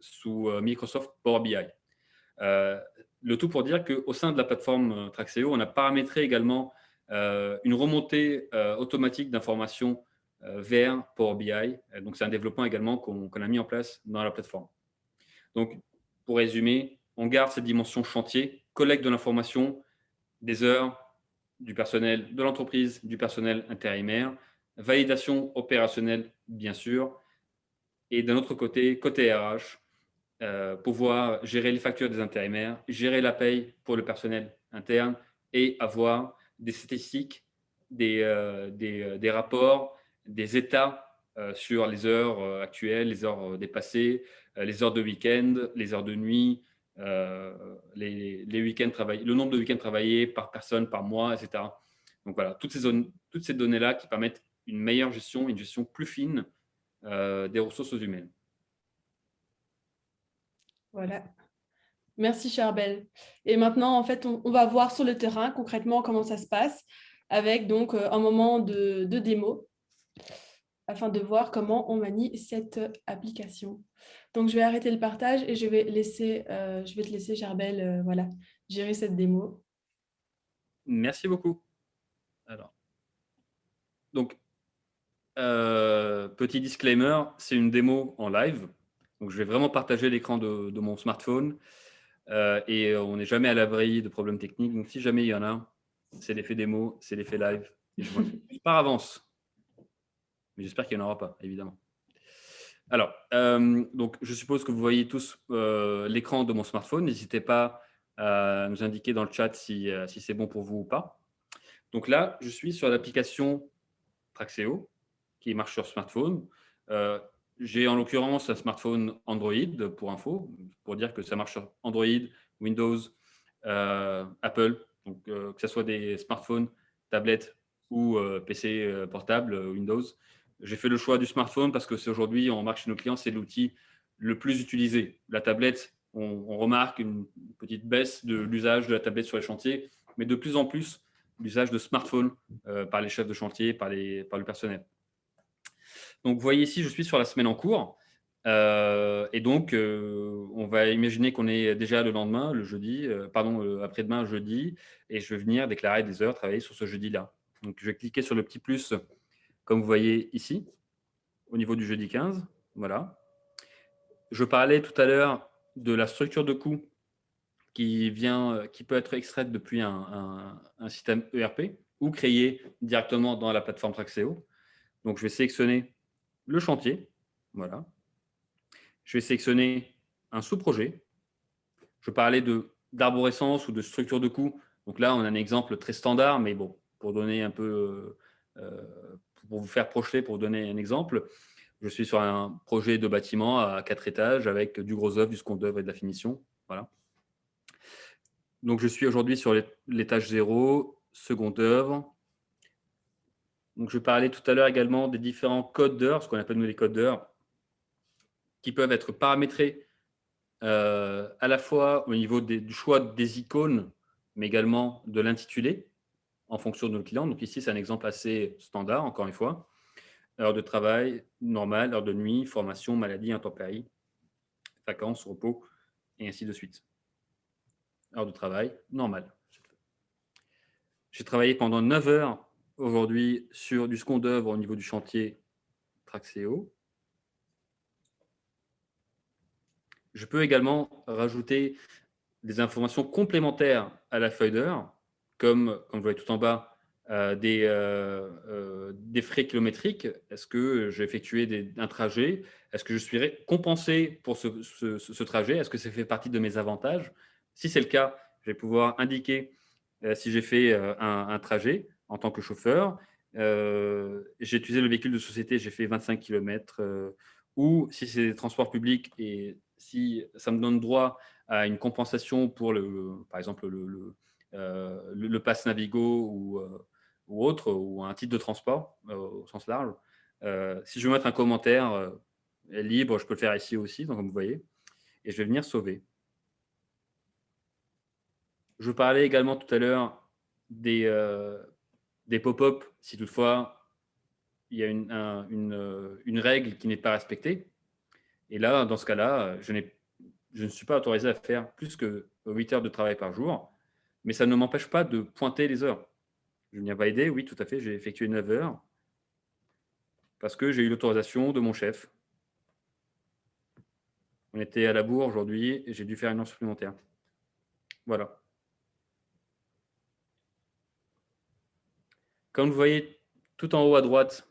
sous Microsoft Power BI. Le tout pour dire qu'au sein de la plateforme Traxéo, on a paramétré également une remontée automatique d'informations vers Power BI. Donc, c'est un développement également qu'on a mis en place dans la plateforme. Donc, pour résumer, on garde cette dimension chantier, collecte de l'information, des heures, du personnel de l'entreprise, du personnel intérimaire, validation opérationnelle, bien sûr, et d'un autre côté, côté RH, pouvoir gérer les factures des intérimaires, gérer la paye pour le personnel interne et avoir des statistiques, des rapports, des états sur les heures actuelles, les heures dépassées, les heures de week-end, les heures de nuit, les week-ends travaillés, le nombre de week-ends travaillés par personne, par mois, etc. Donc voilà, toutes ces données-là qui permettent une meilleure gestion, une gestion plus fine des ressources humaines. Voilà. Merci Charbel. Et maintenant, en fait, on va voir sur le terrain concrètement comment ça se passe avec donc un moment de démo afin de voir comment on manie cette application. Donc, je vais arrêter le partage et je vais te laisser, Charbel, voilà, gérer cette démo. Merci beaucoup. Alors, donc, petit disclaimer, c'est une démo en live. Donc, je vais vraiment partager l'écran de mon smartphone et on n'est jamais à l'abri de problèmes techniques. Donc, si jamais il y en a, c'est l'effet démo, c'est l'effet live. Et je m'excuse par avance. Mais j'espère qu'il n'y en aura pas, évidemment. Alors, donc, je suppose que vous voyez tous l'écran de mon smartphone. N'hésitez pas à nous indiquer dans le chat si c'est bon pour vous ou pas. Donc là, je suis sur l'application Traxéo qui marche sur smartphone. J'ai en l'occurrence un smartphone Android pour info, pour dire que ça marche sur Android, Windows, Apple, donc que ce soit des smartphones, tablettes ou PC portable, Windows. J'ai fait le choix du smartphone parce que c'est aujourd'hui, on remarque chez nos clients, c'est l'outil le plus utilisé. La tablette, on remarque une petite baisse de l'usage de la tablette sur les chantiers, mais de plus en plus, l'usage de smartphones par les chefs de chantier, par le personnel. Donc, vous voyez ici, je suis sur la semaine en cours. Et donc, on va imaginer qu'on est déjà le lendemain, le jeudi, après-demain, jeudi, et je vais venir déclarer des heures travaillées sur ce jeudi-là. Donc, je vais cliquer sur le petit plus, comme vous voyez ici, au niveau du jeudi 15. Voilà. Je parlais tout à l'heure de la structure de coût qui peut être extraite depuis un système ERP ou créée directement dans la plateforme Traxéo. Donc, je vais sélectionner le chantier. Voilà. Je vais sélectionner un sous-projet. Je parlais d'arborescence ou de structure de coût. Donc là, on a un exemple très standard, mais bon, pour donner un peu, pour vous faire projeter, pour vous donner un exemple, je suis sur un projet de bâtiment à 4 étages avec du gros œuvre, du second œuvre et de la finition. Voilà. Donc, je suis aujourd'hui sur l'étage 0, seconde œuvre. Donc, je parlais tout à l'heure également des différents codes d'heures, ce qu'on appelle nous les codes d'heures, qui peuvent être paramétrés à la fois au niveau du choix des icônes, mais également de l'intitulé en fonction de nos clients. Donc ici, c'est un exemple assez standard, encore une fois. Heure de travail normale, heure de nuit, formation, maladie, intempéries, vacances, repos, et ainsi de suite. Heure de travail normale. J'ai travaillé pendant 9 heures aujourd'hui sur du second d'œuvre au niveau du chantier Traxéo. Je peux également rajouter des informations complémentaires à la feuille d'heure, comme vous voyez tout en bas, des frais kilométriques. Est-ce que j'ai effectué un trajet? Est-ce que je suis compensé pour ce trajet? Est-ce que ça fait partie de mes avantages? Si c'est le cas, je vais pouvoir indiquer si j'ai fait un trajet en tant que chauffeur. J'ai utilisé le véhicule de société, j'ai fait 25 km. Ou si c'est des transports publics et si ça me donne droit à une compensation pour, par exemple, le pass Navigo ou autre, ou un titre de transport au sens large. Si je veux mettre un commentaire libre, je peux le faire ici aussi, donc comme vous voyez, et je vais venir sauver. Je parlais également tout à l'heure des pop-up, si toutefois il y a une règle qui n'est pas respectée. Et là, dans ce cas-là, je ne suis pas autorisé à faire plus que 8 heures de travail par jour, mais ça ne m'empêche pas de pointer les heures. Je viens valider, oui, tout à fait, j'ai effectué 9 heures parce que j'ai eu l'autorisation de mon chef. On était à la bourre aujourd'hui et j'ai dû faire une heure supplémentaire. Voilà. Comme vous voyez tout en haut à droite,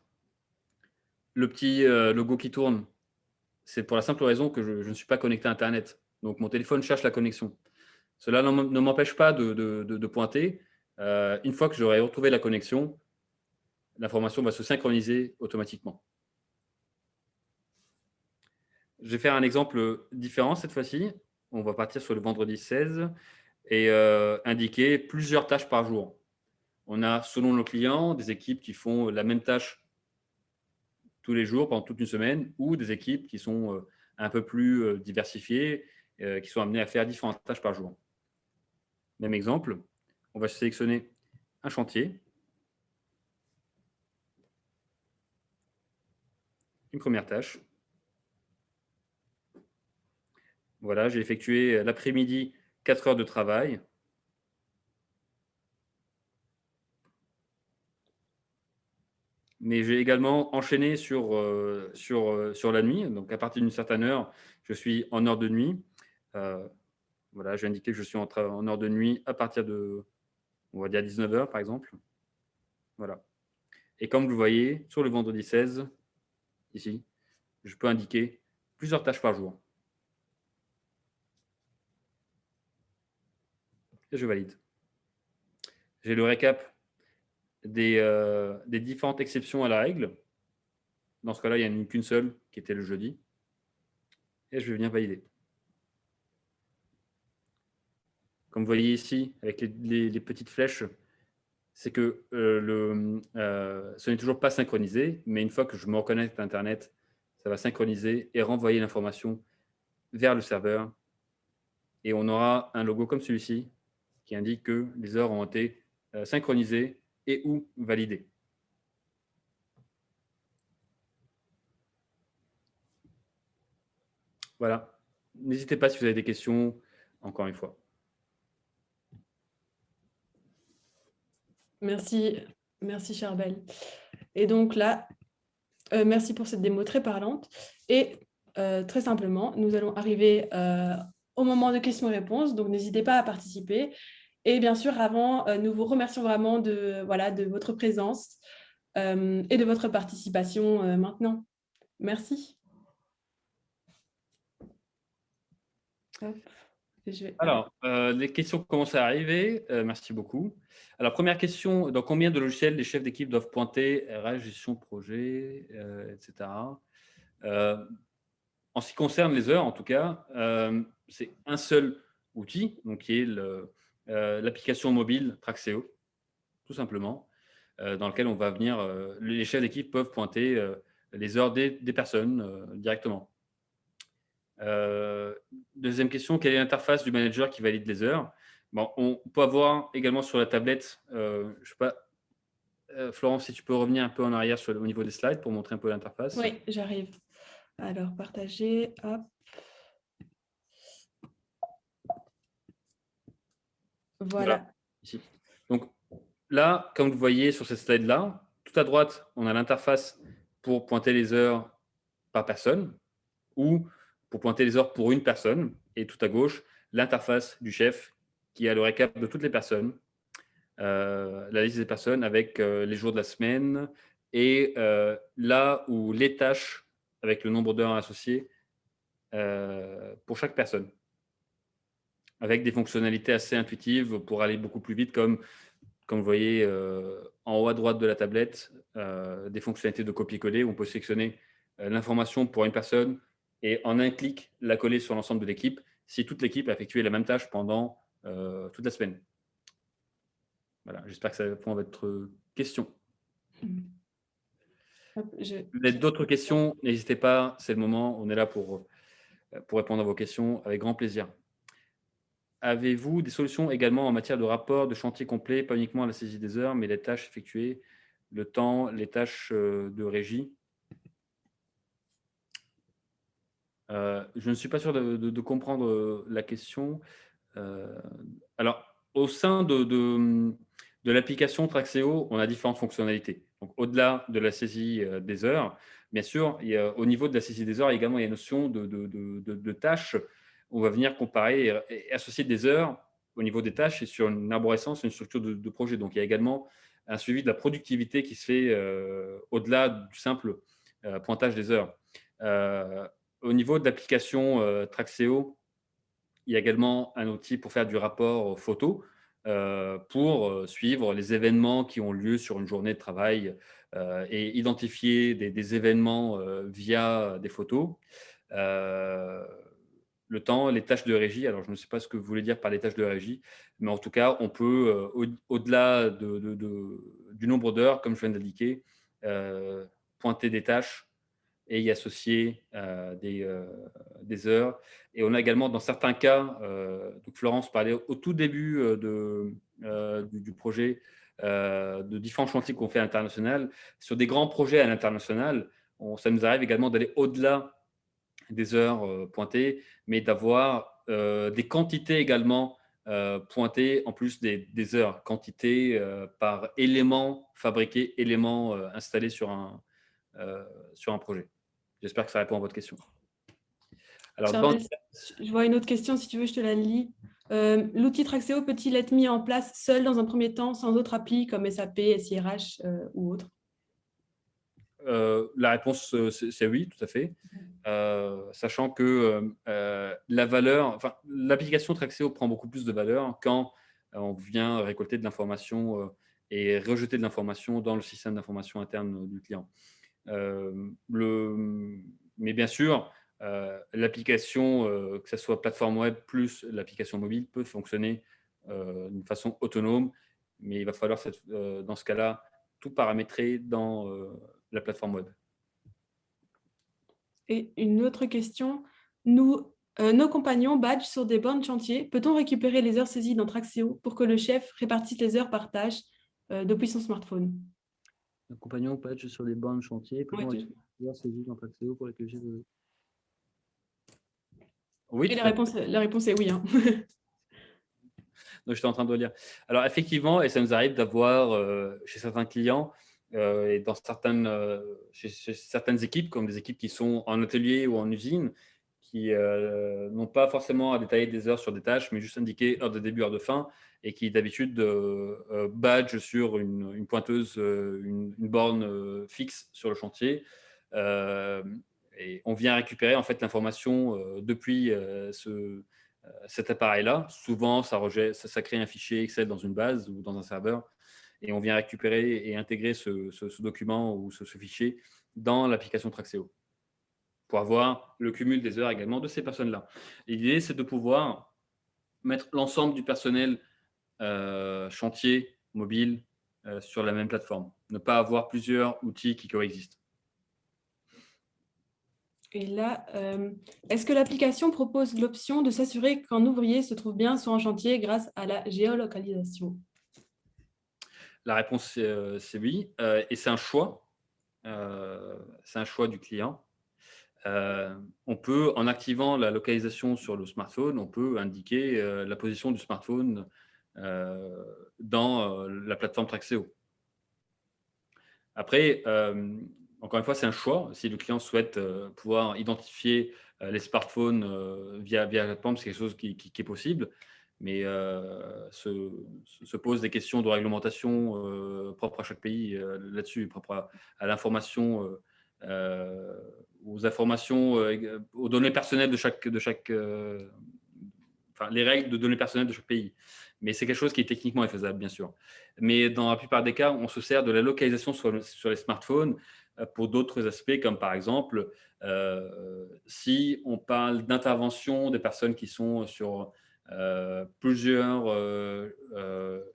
le petit logo qui tourne, c'est pour la simple raison que je ne suis pas connecté à Internet. Donc mon téléphone cherche la connexion. Cela ne m'empêche pas de pointer. Une fois que j'aurai retrouvé la connexion, l'information va se synchroniser automatiquement. Je vais faire un exemple différent cette fois-ci. On va partir sur le vendredi 16 et indiquer plusieurs tâches par jour. On a, selon nos clients, des équipes qui font la même tâche tous les jours pendant toute une semaine ou des équipes qui sont un peu plus diversifiées, qui sont amenées à faire différentes tâches par jour. Même exemple, on va sélectionner un chantier. Une première tâche. Voilà, j'ai effectué l'après-midi 4 heures de travail. Mais j'ai également enchaîné sur la nuit. Donc, à partir d'une certaine heure, je suis en heure de nuit. Voilà, j'ai indiqué que je suis en heure de nuit à partir de, on va dire 19 heures, par exemple. Voilà. Et comme vous le voyez, sur le vendredi 16, ici, je peux indiquer plusieurs tâches par jour. Et je valide. J'ai le récap des différentes exceptions à la règle. Dans ce cas-là, il n'y en a qu'une seule, qui était le jeudi. Et je vais venir valider. Comme vous voyez ici, avec les petites flèches, c'est que ce n'est toujours pas synchronisé, mais une fois que je me reconnecte à Internet, ça va synchroniser et renvoyer l'information vers le serveur. Et on aura un logo comme celui-ci qui indique que les heures ont été synchronisées et ou validées. Voilà. N'hésitez pas si vous avez des questions, encore une fois. Merci, merci Charbel. Et donc là, merci pour cette démo très parlante. Et très simplement, nous allons arriver au moment de questions-réponses, donc n'hésitez pas à participer. Et bien sûr, avant, nous vous remercions vraiment de votre présence et de votre participation maintenant. Merci. Hop. Alors, les questions commencent à arriver. Merci beaucoup. Alors, première question, dans combien de logiciels les chefs d'équipe doivent pointer RH, gestion de projet, etc. En ce qui concerne les heures, en tout cas, c'est un seul outil, donc qui est l'application mobile Traxéo, tout simplement, dans lequel on va venir, les chefs d'équipe peuvent pointer les heures des personnes directement. Deuxième question, quelle est l'interface du manager qui valide les heures? Bon, on peut avoir également sur la tablette, je sais pas, Florence, si tu peux revenir un peu en arrière au niveau des slides pour montrer un peu l'interface. Oui, j'arrive. Alors, partager, hop. Voilà. Ici. Donc là, comme vous voyez sur cette slide-là, tout à droite, on a l'interface pour pointer les heures par personne ou pour pointer les heures pour une personne. Et tout à gauche, l'interface du chef qui a le récap de toutes les personnes, la liste des personnes avec les jours de la semaine et là où les tâches avec le nombre d'heures associées pour chaque personne, avec des fonctionnalités assez intuitives pour aller beaucoup plus vite, comme vous voyez en haut à droite de la tablette, des fonctionnalités de copier-coller où on peut sélectionner l'information pour une personne et en un clic la coller sur l'ensemble de l'équipe si toute l'équipe a effectué la même tâche pendant toute la semaine. Voilà, j'espère que ça répond à votre question. Hop, Si vous avez d'autres questions, n'hésitez pas, c'est le moment, on est là pour répondre à vos questions avec grand plaisir. Avez-vous des solutions également en matière de rapport, de chantier complet, pas uniquement à la saisie des heures, mais les tâches effectuées, le temps, les tâches de régie? Je ne suis pas sûr de comprendre la question. Alors, au sein de l'application Traxéo, on a différentes fonctionnalités. Donc, au-delà de la saisie des heures, bien sûr, au niveau de la saisie des heures, également, il y a une notion de tâches. On va venir comparer et associer des heures au niveau des tâches et sur une arborescence, une structure de projet. Donc, il y a également un suivi de la productivité qui se fait au-delà du simple pointage des heures. Au niveau de l'application Traxéo, il y a également un outil pour faire du rapport photo, pour suivre les événements qui ont lieu sur une journée de travail et identifier des événements via des photos. Le temps, les tâches de régie. Alors, je ne sais pas ce que vous voulez dire par les tâches de régie, mais en tout cas, on peut, au-delà du nombre d'heures, comme je viens d'indiquer, pointer des tâches et y associer des heures. Et on a également, dans certains cas, donc Florence parlait au tout début du projet, de différents chantiers qu'on fait à l'international. Sur des grands projets à l'international, ça nous arrive également d'aller au-delà des heures pointées, mais d'avoir des quantités également pointées en plus des heures, quantité par élément fabriqué, élément installé sur un projet. J'espère que ça répond à votre question. Alors, Charbel, je vois une autre question, si tu veux, je te la lis. L'outil Traxéo peut-il être mis en place seul dans un premier temps, sans autre appli comme SAP, SIRH ou autre? La réponse, c'est oui, tout à fait. Sachant que la valeur, enfin, l'application Traxéo prend beaucoup plus de valeur quand on vient récolter de l'information et rejeter de l'information dans le système d'information interne du client. Mais bien sûr, l'application, que ce soit plateforme web plus l'application mobile, peut fonctionner d'une façon autonome, mais il va falloir, dans ce cas-là, tout paramétrer dans la plateforme web. Et une autre question, nos compagnons badge sur des bornes chantier, peut-on récupérer les heures saisies dans Traxéo pour que le chef répartisse les heures par tâche depuis son smartphone? Un compagnon patch sur les bornes chantier, peut-on récupérer les heures saisies dans Traxéo pour lesquelles j'ai de... Oui, et la réponse est oui. Hein. Donc, j'étais en train de lire. Alors, effectivement, et ça nous arrive d'avoir chez certains clients et dans chez certaines équipes, comme des équipes qui sont en atelier ou en usine, qui n'ont pas forcément à détailler des heures sur des tâches, mais juste indiquer heure de début, heure de fin, et qui d'habitude badge sur une pointeuse, une borne fixe sur le chantier. Et on vient récupérer en fait l'information depuis cet appareil-là. Souvent, ça crée un fichier Excel dans une base ou dans un serveur, et on vient récupérer et intégrer ce document ou ce fichier dans l'application Traxéo pour avoir le cumul des heures également de ces personnes-là. L'idée, c'est de pouvoir mettre l'ensemble du personnel chantiers mobiles sur la même plateforme. Ne pas avoir plusieurs outils qui coexistent. Et là, est-ce que l'application propose l'option de s'assurer qu'un ouvrier se trouve bien sur un chantier grâce à la géolocalisation? La réponse, c'est oui, et c'est un choix. C'est un choix du client. On peut, en activant la localisation sur le smartphone, on peut indiquer la position du smartphone dans la plateforme Traxéo. Après, encore une fois, c'est un choix. Si le client souhaite pouvoir identifier les smartphones via la plateforme, c'est quelque chose qui est possible. Mais se pose des questions de réglementation propres à chaque pays là-dessus, propres à l'information, aux informations, aux données personnelles de chaque enfin, les règles de données personnelles de chaque pays. Mais c'est quelque chose qui est techniquement infaisable, bien sûr. Mais dans la plupart des cas, on se sert de la localisation sur les smartphones pour d'autres aspects, comme par exemple, si on parle d'intervention des personnes qui sont sur plusieurs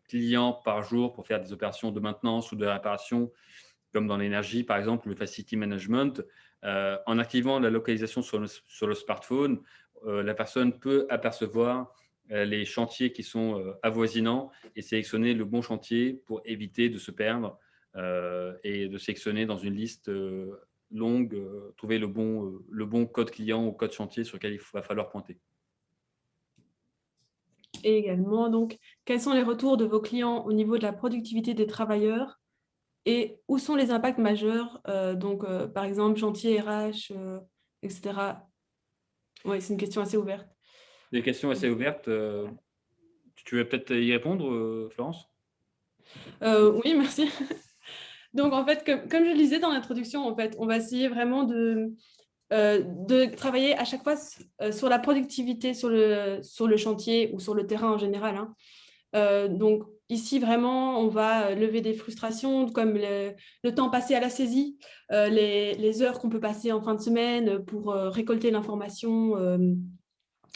clients par jour pour faire des opérations de maintenance ou de réparation, comme dans l'énergie, par exemple, le facility management, en activant la localisation sur le smartphone, la personne peut apercevoir les chantiers qui sont avoisinants et sélectionner le bon chantier pour éviter de se perdre et de sélectionner dans une liste longue, trouver le bon code client ou code chantier sur lequel il va falloir pointer. Et également, donc, quels sont les retours de vos clients au niveau de la productivité des travailleurs et où sont les impacts majeurs, par exemple, chantier RH, etc. Oui, c'est une question assez ouverte. Des questions assez ouvertes. Tu veux peut-être y répondre, Florence? Oui, merci. Donc, en fait, comme je le disais dans l'introduction, en fait, on va essayer vraiment de travailler à chaque fois sur la productivité sur le chantier ou sur le terrain en général, hein. Donc, ici, vraiment, on va lever des frustrations comme le temps passé à la saisie, les heures qu'on peut passer en fin de semaine pour récolter l'information.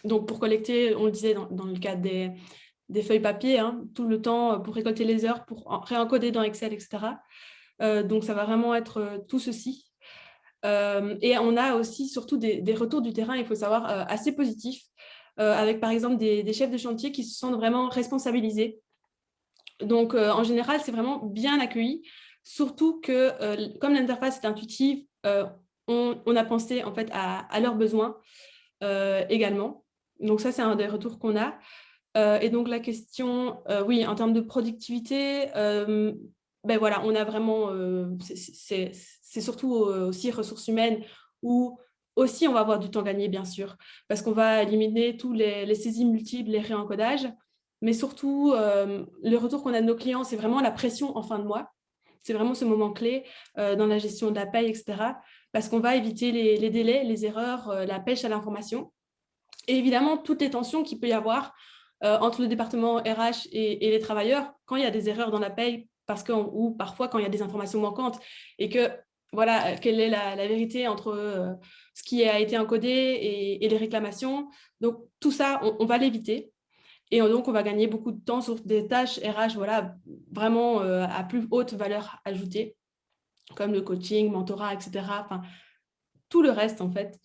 Donc, pour collecter, on le disait dans le cadre des feuilles papier, hein, tout le temps pour récolter les heures, pour réencoder dans Excel, etc. Donc, ça va vraiment être tout ceci. Et on a aussi surtout des retours du terrain, il faut savoir, assez positifs, avec par exemple des chefs de chantier qui se sentent vraiment responsabilisés. Donc, en général, c'est vraiment bien accueilli, surtout que comme l'interface est intuitive, on a pensé en fait à leurs besoins également. Donc, ça, c'est un des retours qu'on a. Et donc, la question, oui, en termes de productivité, ben voilà, on a vraiment, c'est surtout aussi ressources humaines où aussi on va avoir du temps gagné, bien sûr, parce qu'on va éliminer tous les saisies multiples, les réencodages. Mais surtout, le retour qu'on a de nos clients, c'est vraiment la pression en fin de mois. C'est vraiment ce moment clé dans la gestion de la paye, etc. Parce qu'on va éviter les délais, les erreurs, la pêche à l'information. Et évidemment, toutes les tensions qu'il peut y avoir entre le département RH et les travailleurs quand il y a des erreurs dans la paye, ou parfois quand il y a des informations manquantes, et que, voilà, quelle est la vérité entre ce qui a été encodé et les réclamations. Donc, tout ça, on va l'éviter. Et donc, on va gagner beaucoup de temps sur des tâches RH, voilà, vraiment à plus haute valeur ajoutée, comme le coaching, mentorat, etc. Enfin, tout le reste, en fait.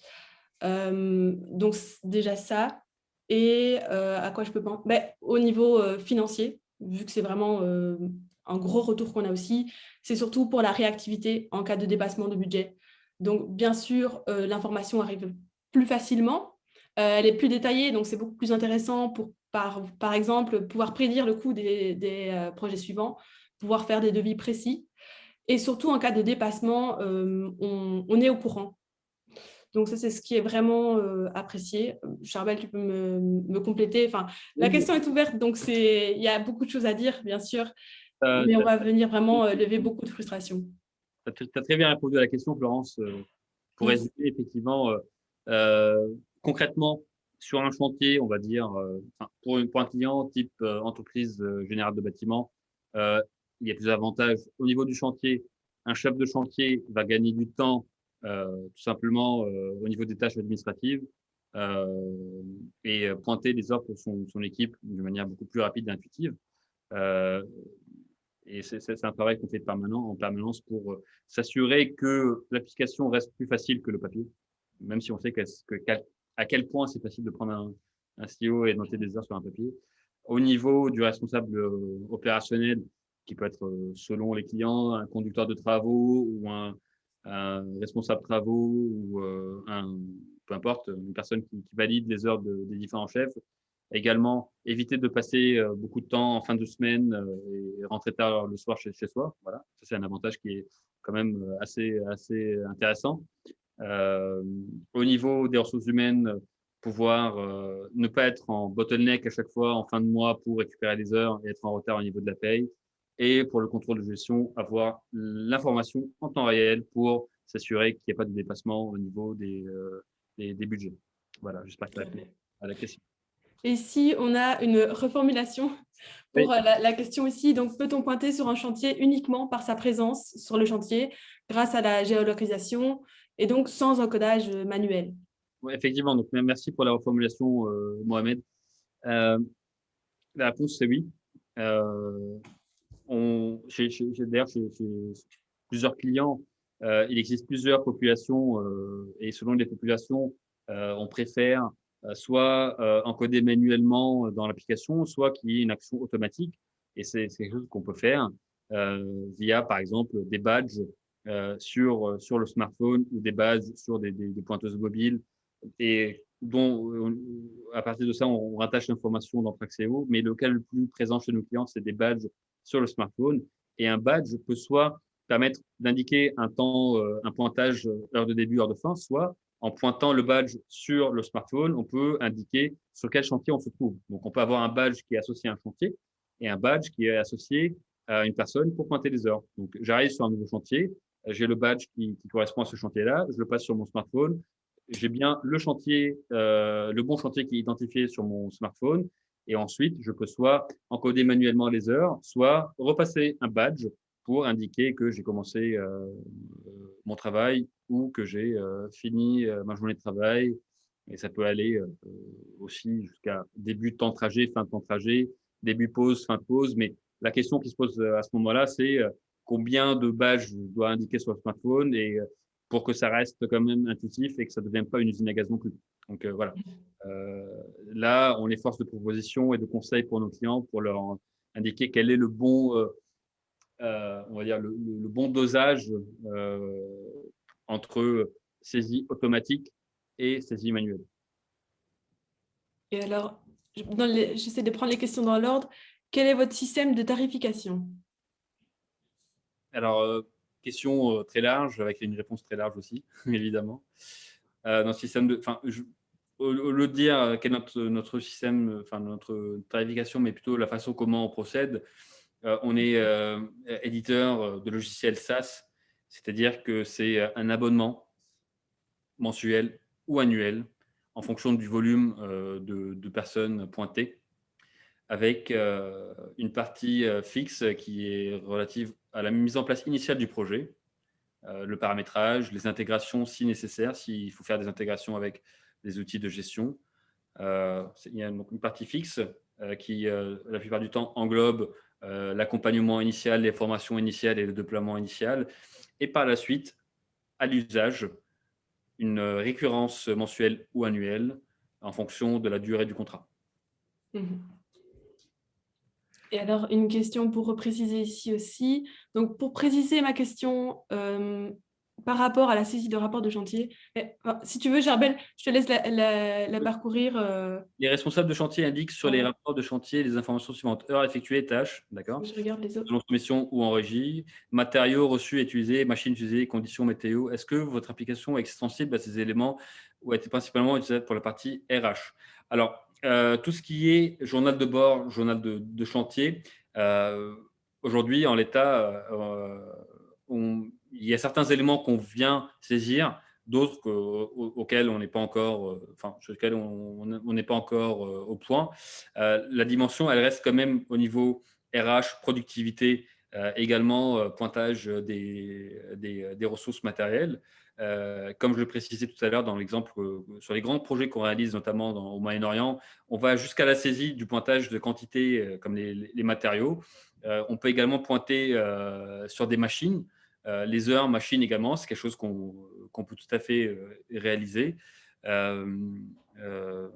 Donc, déjà ça. Et à quoi je peux penser? Ben, au niveau financier, vu que c'est vraiment un gros retour qu'on a aussi, c'est surtout pour la réactivité en cas de dépassement de budget. Donc, bien sûr, l'information arrive plus facilement. Elle est plus détaillée, donc c'est beaucoup plus intéressant pour, par exemple, pouvoir prédire le coût des projets suivants, pouvoir faire des devis précis. Et surtout, en cas de dépassement, on est au courant. Donc ça, c'est ce qui est vraiment apprécié. Charbel, tu peux me compléter. Enfin, la Oui, question est ouverte, donc il y a beaucoup de choses à dire, bien sûr, tu mais on va venir vraiment lever beaucoup de frustration. as très bien répondu à la question, Florence. Pour Merci. résumer, effectivement, euh, concrètement, sur un chantier, on va dire, enfin, pour un client type entreprise générale de bâtiment, euh, il y a plusieurs avantages. Au niveau du chantier, un chef de chantier va gagner du temps, tout simplement, au niveau des tâches administratives, et pointer les heures pour son équipe de manière beaucoup plus rapide et intuitive. Et c'est un travail qu'on fait en permanence pour s'assurer que l'application reste plus facile que le papier, même si on sait à quel point c'est facile de prendre un stylo et de noter des heures sur un papier. Au niveau du responsable opérationnel, qui peut être, selon les clients, un conducteur de travaux ou un responsable travaux ou peu importe, une personne qui valide les heures des différents chefs. Également, éviter de passer beaucoup de temps en fin de semaine et rentrer tard le soir chez soi. Voilà, ça c'est un avantage qui est quand même assez intéressant. Euh, Au niveau des ressources humaines, pouvoir ne pas être en bottleneck à chaque fois en fin de mois pour récupérer des heures et être en retard au niveau de la paye. Et pour le contrôle de gestion, avoir l'information en temps réel pour s'assurer qu'il n'y ait pas de dépassement au niveau des budgets. Voilà, j'espère que ça répond à la question. Et si on a une reformulation pour Oui. la question ici, donc peut-on pointer sur un chantier uniquement par sa présence sur le chantier grâce à la géolocalisation et donc sans encodage manuel? Ouais, effectivement, donc merci pour la reformulation, Mohamed. Euh, la réponse, c'est oui. Euh, D'ailleurs, chez plusieurs clients, il existe plusieurs populations et selon les populations, on préfère soit encoder manuellement dans l'application, soit qu'il y ait une action automatique. Et c'est quelque chose qu'on peut faire via, par exemple, des badges sur le smartphone ou des badges sur des pointeuses mobiles et dont, à partir de ça, on rattache l'information dans Praxéo. Mais le cas le plus présent chez nos clients, c'est des badges sur le smartphone. Et un badge peut soit permettre d'indiquer un temps, un pointage, heure de début, heure de fin, soit en pointant le badge sur le smartphone, on peut indiquer sur quel chantier on se trouve. Donc, on peut avoir un badge qui est associé à un chantier et un badge qui est associé à une personne pour pointer les heures. Donc, j'arrive sur un nouveau chantier, j'ai le badge qui correspond à ce chantier-là, je le passe sur mon smartphone, j'ai bien le chantier, le bon chantier qui est identifié sur mon smartphone. Et ensuite, je peux soit encoder manuellement les heures, soit repasser un badge pour indiquer que j'ai commencé mon travail ou que j'ai fini ma journée de travail. Et ça peut aller aussi jusqu'à début de temps de trajet, fin de temps de trajet, début pause, fin de pause. Mais la question qui se pose à ce moment-là, c'est combien de badges je dois indiquer sur le smartphone et pour que ça reste quand même intuitif et que ça ne devienne pas une usine à gaz non plus. Donc voilà. Là, on est force de proposition et de conseil pour nos clients pour leur indiquer quel est le bon, on va dire le bon dosage entre saisie automatique et saisie manuelle. Et alors, j'essaie de prendre les questions dans l'ordre. Quel est votre système de tarification? Alors, question très large, avec une réponse très large aussi, évidemment. Dans le système de, enfin, au lieu de dire quel est notre système, enfin notre tarification, mais plutôt la façon comment on procède, on est éditeur de logiciels SaaS, c'est-à-dire que c'est un abonnement mensuel ou annuel en fonction du volume de personnes pointées, avec une partie fixe qui est relative à la mise en place initiale du projet, le paramétrage, les intégrations si nécessaire, s'il faut faire des intégrations avec des outils de gestion. Il y a donc une partie fixe qui, la plupart du temps, englobe l'accompagnement initial, les formations initiales et le déploiement initial. Et par la suite, à l'usage, une récurrence mensuelle ou annuelle en fonction de la durée du contrat. Et alors, une question pour préciser ici aussi. Donc, pour préciser ma question par rapport à la saisie de rapport de chantier, si tu veux, Gerbel, je te laisse la parcourir. Les responsables de chantier indiquent sur les rapports de chantier les informations suivantes. Heures effectuées, tâches, d'accord. Je regarde les autres. Selon mission ou en régie, matériaux reçus, utilisés, machines utilisées, conditions météo. Est-ce que votre application est extensible à ces éléments ou a été principalement utilisée pour la partie RH? Alors, tout ce qui est journal de bord, journal de chantier, aujourd'hui, en l'état, il y a certains éléments qu'on vient saisir, d'autres auxquels on n'est pas encore, sur lesquels on n'est pas encore au point. La dimension, elle reste quand même au niveau RH, productivité, Également, pointage des ressources matérielles. Comme je le précisais tout à l'heure dans l'exemple, sur les grands projets qu'on réalise, notamment au Moyen-Orient, on va jusqu'à la saisie du pointage de quantités comme les matériaux. On peut également pointer sur des machines, les heures, machines également, c'est quelque chose qu'on peut tout à fait réaliser. Euh, euh,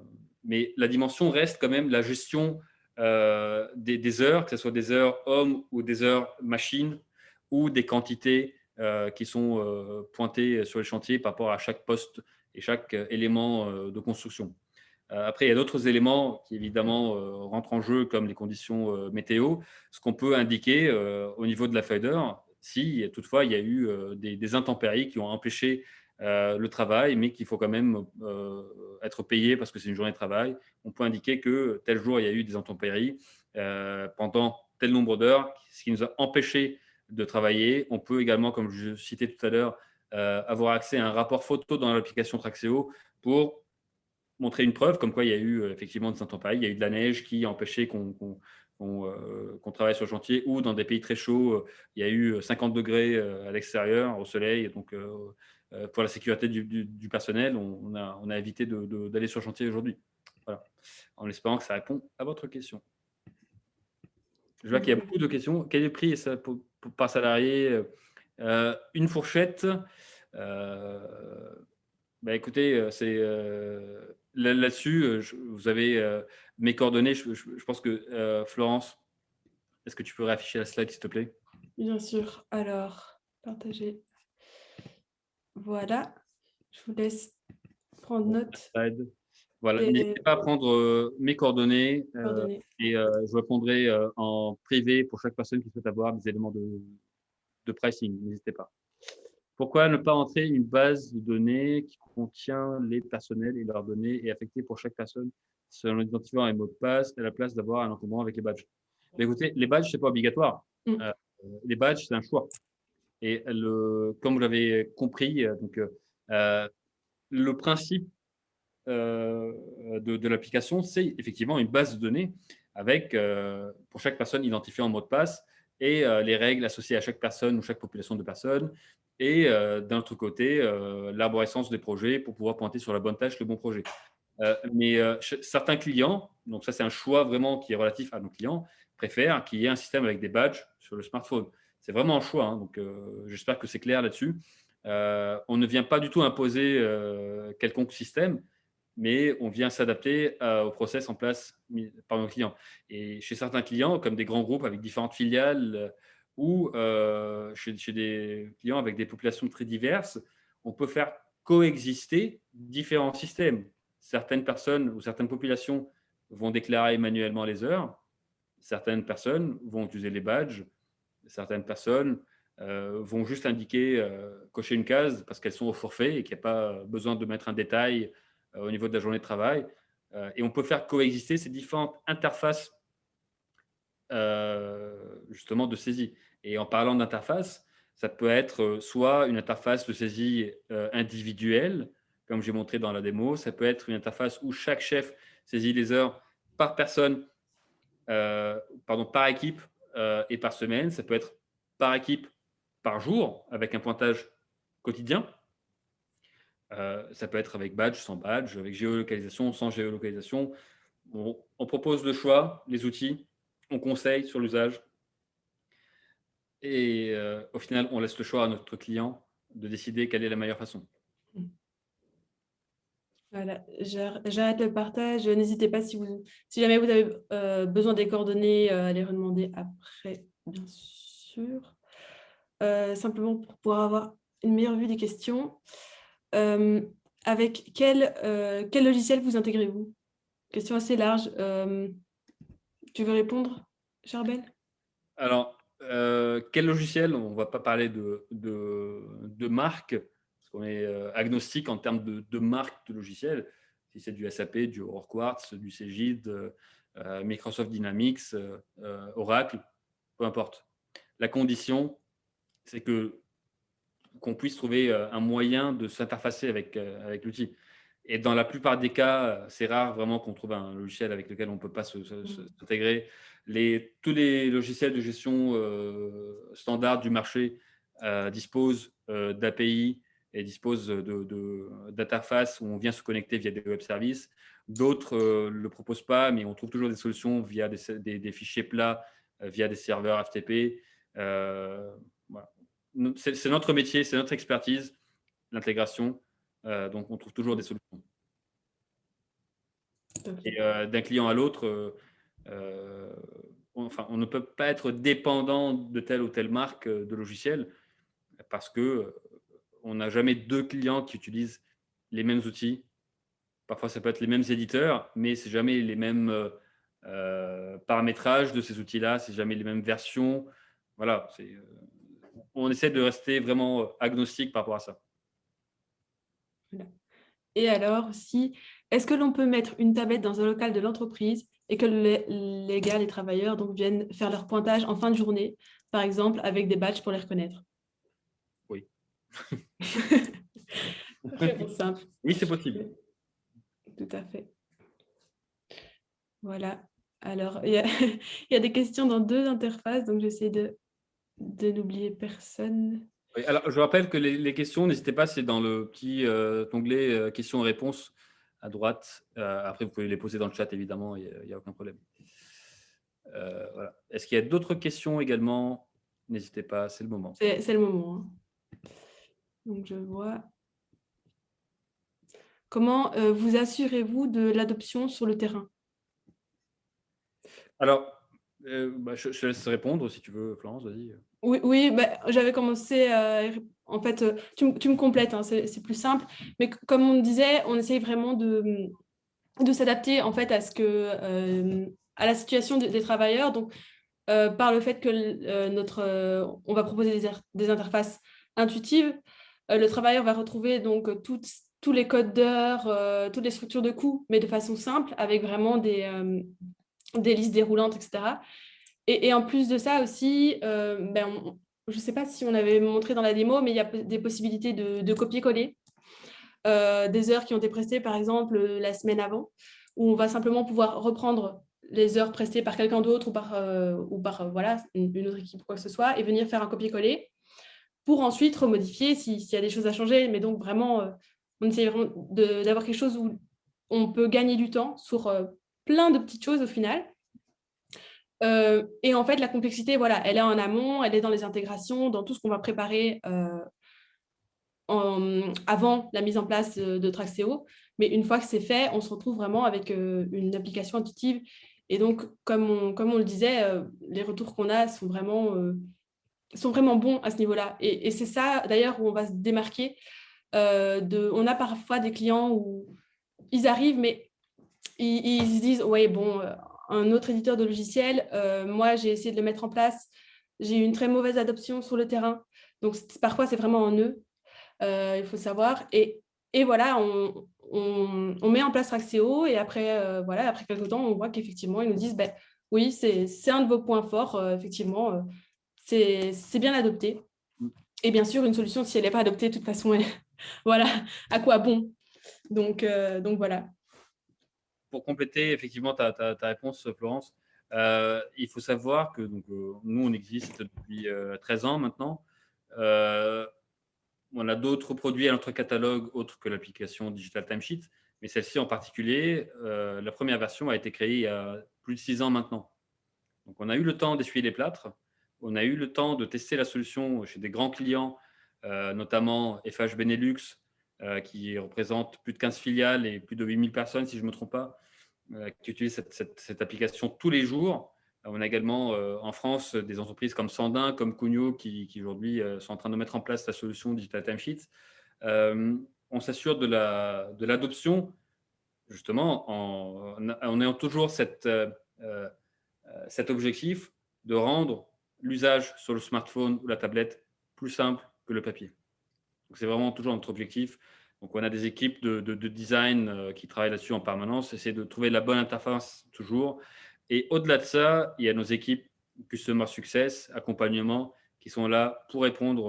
mais la dimension reste quand même la gestion des heures, que ce soit des heures hommes ou des heures machines, ou des quantités qui sont pointées sur les chantiers par rapport à chaque poste et chaque élément de construction. Après, il y a d'autres éléments qui évidemment rentrent en jeu, comme les conditions météo, ce qu'on peut indiquer au niveau de la feuille d'heure, si toutefois il y a eu des intempéries qui ont empêché le travail, mais qu'il faut quand même être payé parce que c'est une journée de travail. On peut indiquer que tel jour il y a eu des intempéries pendant tel nombre d'heures, ce qui nous a empêché de travailler. On peut également, comme je citais tout à l'heure, avoir accès à un rapport photo dans l'application Traxéo pour montrer une preuve comme quoi il y a eu effectivement des intempéries, il y a eu de la neige qui a empêché qu'on travaille sur le chantier, ou dans des pays très chauds, il y a eu 50 degrés à l'extérieur, au soleil. Donc, pour la sécurité du personnel, on a évité d'aller sur le chantier aujourd'hui. Voilà. En espérant que ça répond à votre question. Je vois qu'il y a beaucoup de questions. Quel est le prix par salarié? Une fourchette. Bah, écoutez, c'est là-dessus, vous avez mes coordonnées. Je pense que Florence, est-ce que tu peux réafficher la slide, s'il te plaît? Bien sûr. Alors, partager. Voilà. Je vous laisse prendre note Voilà, des n'hésitez pas à prendre mes coordonnées coordonnées. et je répondrai en privé pour chaque personne qui souhaite avoir des éléments de pricing. N'hésitez pas. Pourquoi ne pas entrer une base de données qui contient les personnels et leurs données et affectée pour chaque personne selon l'identifiant et mot de passe, à la place d'avoir un encombrement avec les badges? Mais écoutez, les badges, ce n'est pas obligatoire. Euh, les badges, c'est un choix. Et comme vous l'avez compris, le principe de l'application, c'est effectivement une base de données avec, pour chaque personne, identifiant un mot de passe et les règles associées à chaque personne ou chaque population de personnes. Et d'un autre côté, l'arborescence des projets pour pouvoir pointer sur la bonne tâche le bon projet. Mais certains clients, donc ça c'est un choix vraiment qui est relatif à nos clients, préfèrent qu'il y ait un système avec des badges sur le smartphone. C'est vraiment un choix, hein, donc j'espère que c'est clair là-dessus. On ne vient pas du tout imposer quelconque système, mais on vient s'adapter au process en place par nos clients. Et chez certains clients, comme des grands groupes avec différentes filiales ou chez des clients avec des populations très diverses, on peut faire coexister différents systèmes. Certaines personnes ou certaines populations vont déclarer manuellement les heures, certaines personnes vont utiliser les badges, certaines personnes vont juste indiquer, cocher une case parce qu'elles sont au forfait et qu'il n'y a pas besoin de mettre un détail au niveau de la journée de travail. Et on peut faire coexister ces différentes interfaces justement de saisie. Et en parlant d'interface, ça peut être soit une interface de saisie individuelle, comme j'ai montré dans la démo, ça peut être une interface où chaque chef saisit les heures par personne, par équipe et par semaine. Ça peut être par équipe par jour avec un pointage quotidien. Ça peut être avec badge, sans badge, avec géolocalisation, sans géolocalisation. On propose le choix, les outils, on conseille sur l'usage. Et au final, on laisse le choix à notre client de décider quelle est la meilleure façon. Voilà, j'arrête le partage. N'hésitez pas si jamais vous avez besoin des coordonnées, à les redemander après, bien sûr. Simplement pour pouvoir avoir une meilleure vue des questions. Avec quel logiciel vous intégrez-vous? Question assez large. Tu veux répondre, Charbel? Alors, quel logiciel? On ne va pas parler de marque, parce qu'on est agnostique en termes de marque de logiciel. Si c'est du SAP, du Aurore Quartz, du Cegid, Microsoft Dynamics, Oracle, peu importe. La condition, c'est qu'on puisse trouver un moyen de s'interfacer avec l'outil. Et dans la plupart des cas, c'est rare vraiment qu'on trouve un logiciel avec lequel on ne peut pas s'intégrer. Tous les logiciels de gestion standard du marché disposent d'API et disposent d'interfaces où on vient se connecter via des web services. D'autres ne le proposent pas, mais on trouve toujours des solutions via des fichiers plats, via des serveurs FTP. Voilà. C'est notre métier, c'est notre expertise, l'intégration. Donc, on trouve toujours des solutions. Et d'un client à l'autre, on ne peut pas être dépendant de telle ou telle marque de logiciel parce que on n'a jamais deux clients qui utilisent les mêmes outils. Parfois, ça peut être les mêmes éditeurs, mais c'est jamais les mêmes paramétrages de ces outils-là, c'est jamais les mêmes versions. Voilà, on essaie de rester vraiment agnostique par rapport à ça. Voilà. Et alors, si, est-ce que l'on peut mettre une tablette dans un local de l'entreprise et que les gars, les travailleurs, donc, viennent faire leur pointage en fin de journée, par exemple, avec des badges pour les reconnaître? Oui. Réponse simple. Oui, c'est possible. Tout à fait. Voilà. Alors, il y a des questions dans 2 interfaces, donc j'essaie de n'oublier personne. Oui, alors, je rappelle que les questions, n'hésitez pas, c'est dans le petit onglet questions et réponses à droite. Après, vous pouvez les poser dans le chat, évidemment, il n'y a aucun problème. Voilà. Est-ce qu'il y a d'autres questions également? N'hésitez pas, c'est le moment. C'est le moment. Hein. Donc, je vois. Comment vous assurez-vous de l'adoption sur le terrain? Alors, je te laisse répondre si tu veux, Florence, vas-y. Oui, oui, bah, j'avais commencé, en fait, tu me complètes, hein, c'est plus simple. Mais comme on disait, on essaye vraiment de s'adapter en fait à la situation des travailleurs. Donc, par le fait que on va proposer des interfaces intuitives, le travailleur va retrouver donc tous les codes d'heures, toutes les structures de coûts, mais de façon simple, avec vraiment des listes déroulantes, etc. Et en plus de ça aussi, je ne sais pas si on avait montré dans la démo, mais il y a des possibilités de copier-coller des heures qui ont été prestées, par exemple, la semaine avant, où on va simplement pouvoir reprendre les heures prestées par quelqu'un d'autre ou par voilà, une autre équipe ou quoi que ce soit, et venir faire un copier-coller pour ensuite remodifier s'il y a des choses à changer. Mais donc, vraiment, on essaie vraiment d'avoir quelque chose où on peut gagner du temps sur plein de petites choses au final. Et en fait, la complexité, voilà, elle est en amont, elle est dans les intégrations, dans tout ce qu'on va préparer avant la mise en place de Traxéo. Mais une fois que c'est fait, on se retrouve vraiment avec une application intuitive. Et donc, comme on le disait, les retours qu'on a sont vraiment bons à ce niveau-là. Et c'est ça, d'ailleurs, où on va se démarquer. On a parfois des clients où ils arrivent, mais ils se disent, ouais, bon, un autre éditeur de logiciel, moi, j'ai essayé de le mettre en place, j'ai eu une très mauvaise adoption sur le terrain. Donc, parfois, c'est vraiment en eux, il faut savoir. Et voilà, on met en place Traxéo et après, voilà, après quelques temps, on voit qu'effectivement, ils nous disent, ben, oui, c'est un de vos points forts, effectivement, c'est bien adopté. Et bien sûr, une solution, si elle n'est pas adoptée, de toute façon, voilà, à quoi bon? Donc voilà. Pour compléter effectivement ta réponse, Florence, il faut savoir que donc, nous, on existe depuis 13 ans maintenant. On a d'autres produits à notre catalogue autres que l'application Digital Timesheet, mais celle-ci en particulier, la première version a été créée il y a plus de 6 ans maintenant. Donc, on a eu le temps d'essuyer les plâtres, on a eu le temps de tester la solution chez des grands clients, notamment FH Benelux, qui représente plus de 15 filiales et plus de 8000 personnes, si je ne me trompe pas, qui utilisent cette application tous les jours. On a également en France des entreprises comme Sandin, comme Cognio, qui aujourd'hui sont en train de mettre en place la solution Digital Timesheet. On s'assure de l'adoption, justement, en ayant toujours cet objectif de rendre l'usage sur le smartphone ou la tablette plus simple que le papier. Donc, c'est vraiment toujours notre objectif. Donc, on a des équipes de design qui travaillent là-dessus en permanence, essayer de trouver la bonne interface toujours. Et au-delà de ça, il y a nos équipes Customer Success, accompagnement, qui sont là pour répondre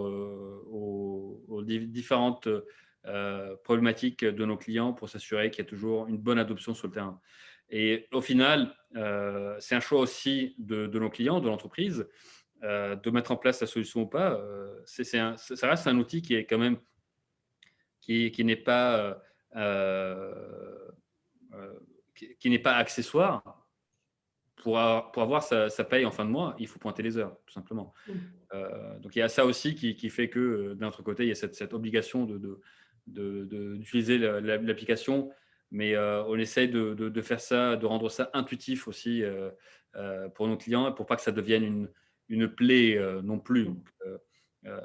aux différentes problématiques de nos clients pour s'assurer qu'il y a toujours une bonne adoption sur le terrain. Et au final, c'est un choix aussi de nos clients, de l'entreprise, de mettre en place la solution ou pas. Ça reste un outil qui est quand même qui n'est pas qui n'est pas accessoire. Pour avoir sa paye en fin de mois, il faut pointer les heures, tout simplement. Donc il y a ça aussi qui fait que d'un autre côté, il y a cette obligation d'utiliser l'application, mais on essaye de faire ça, de rendre ça intuitif aussi pour nos clients, pour pas que ça devienne une plaie non plus. Donc, euh,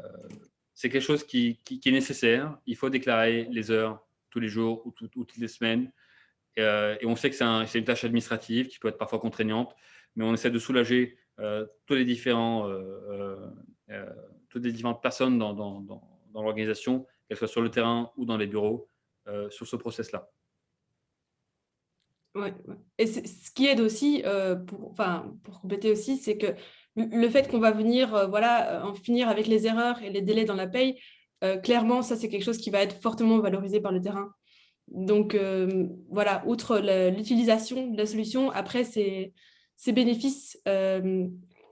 c'est quelque chose qui est nécessaire. Il faut déclarer les heures tous les jours ou toutes les semaines. Et on sait que c'est une tâche administrative qui peut être parfois contraignante, mais on essaie de soulager toutes les différentes personnes dans l'organisation, qu'elles soient sur le terrain ou dans les bureaux, sur ce process-là. Ouais, ouais. Et ce qui aide aussi, pour compléter aussi, c'est que le fait qu'on va venir en finir avec les erreurs et les délais dans la paye, clairement, ça, c'est quelque chose qui va être fortement valorisé par le terrain. Donc, voilà, outre l'utilisation de la solution, après, ces bénéfices,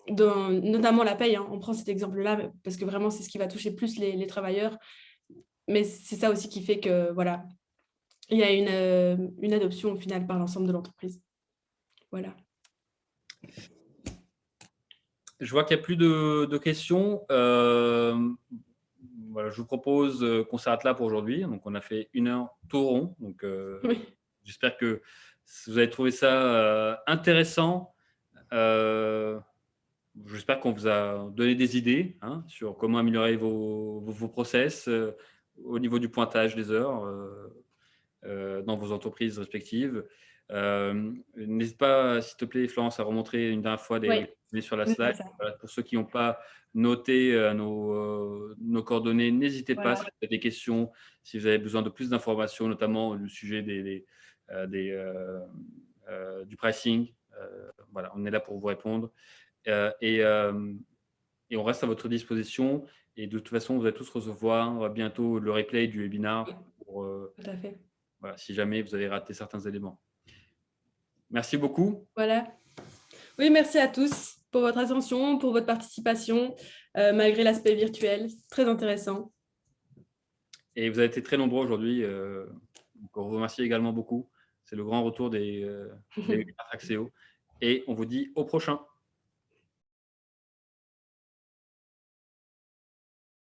notamment la paye, hein, on prend cet exemple-là parce que vraiment, c'est ce qui va toucher plus les travailleurs. Mais c'est ça aussi qui fait que, voilà, il y a une adoption au final par l'ensemble de l'entreprise. Voilà. Je vois qu'il n'y a plus de questions. Voilà, je vous propose qu'on s'arrête là pour aujourd'hui. Donc, on a fait 1 heure tout rond. Donc, Oui. j'espère que vous avez trouvé ça intéressant. J'espère qu'on vous a donné des idées sur comment améliorer vos process au niveau du pointage des heures dans vos entreprises respectives. N'hésite pas, s'il te plaît, Florence, à remontrer une dernière fois Oui. sur la Oui, slide. c'est ça. Voilà, pour ceux qui n'ont pas noté nos coordonnées, n'hésitez pas Voilà. si vous avez des questions, si vous avez besoin de plus d'informations, notamment le sujet du pricing. Voilà, on est là pour vous répondre. Et on reste à votre disposition. Et de toute façon, vous allez tous recevoir bientôt le replay du webinar pour, Tout à fait. voilà, si jamais vous avez raté certains éléments. Merci beaucoup. Voilà. Oui, merci à tous pour votre attention, pour votre participation, malgré l'aspect virtuel. Très intéressant. Et vous avez été très nombreux aujourd'hui. Donc on vous remercie également beaucoup. C'est le grand retour des webinaires Traxéo. Et on vous dit au prochain.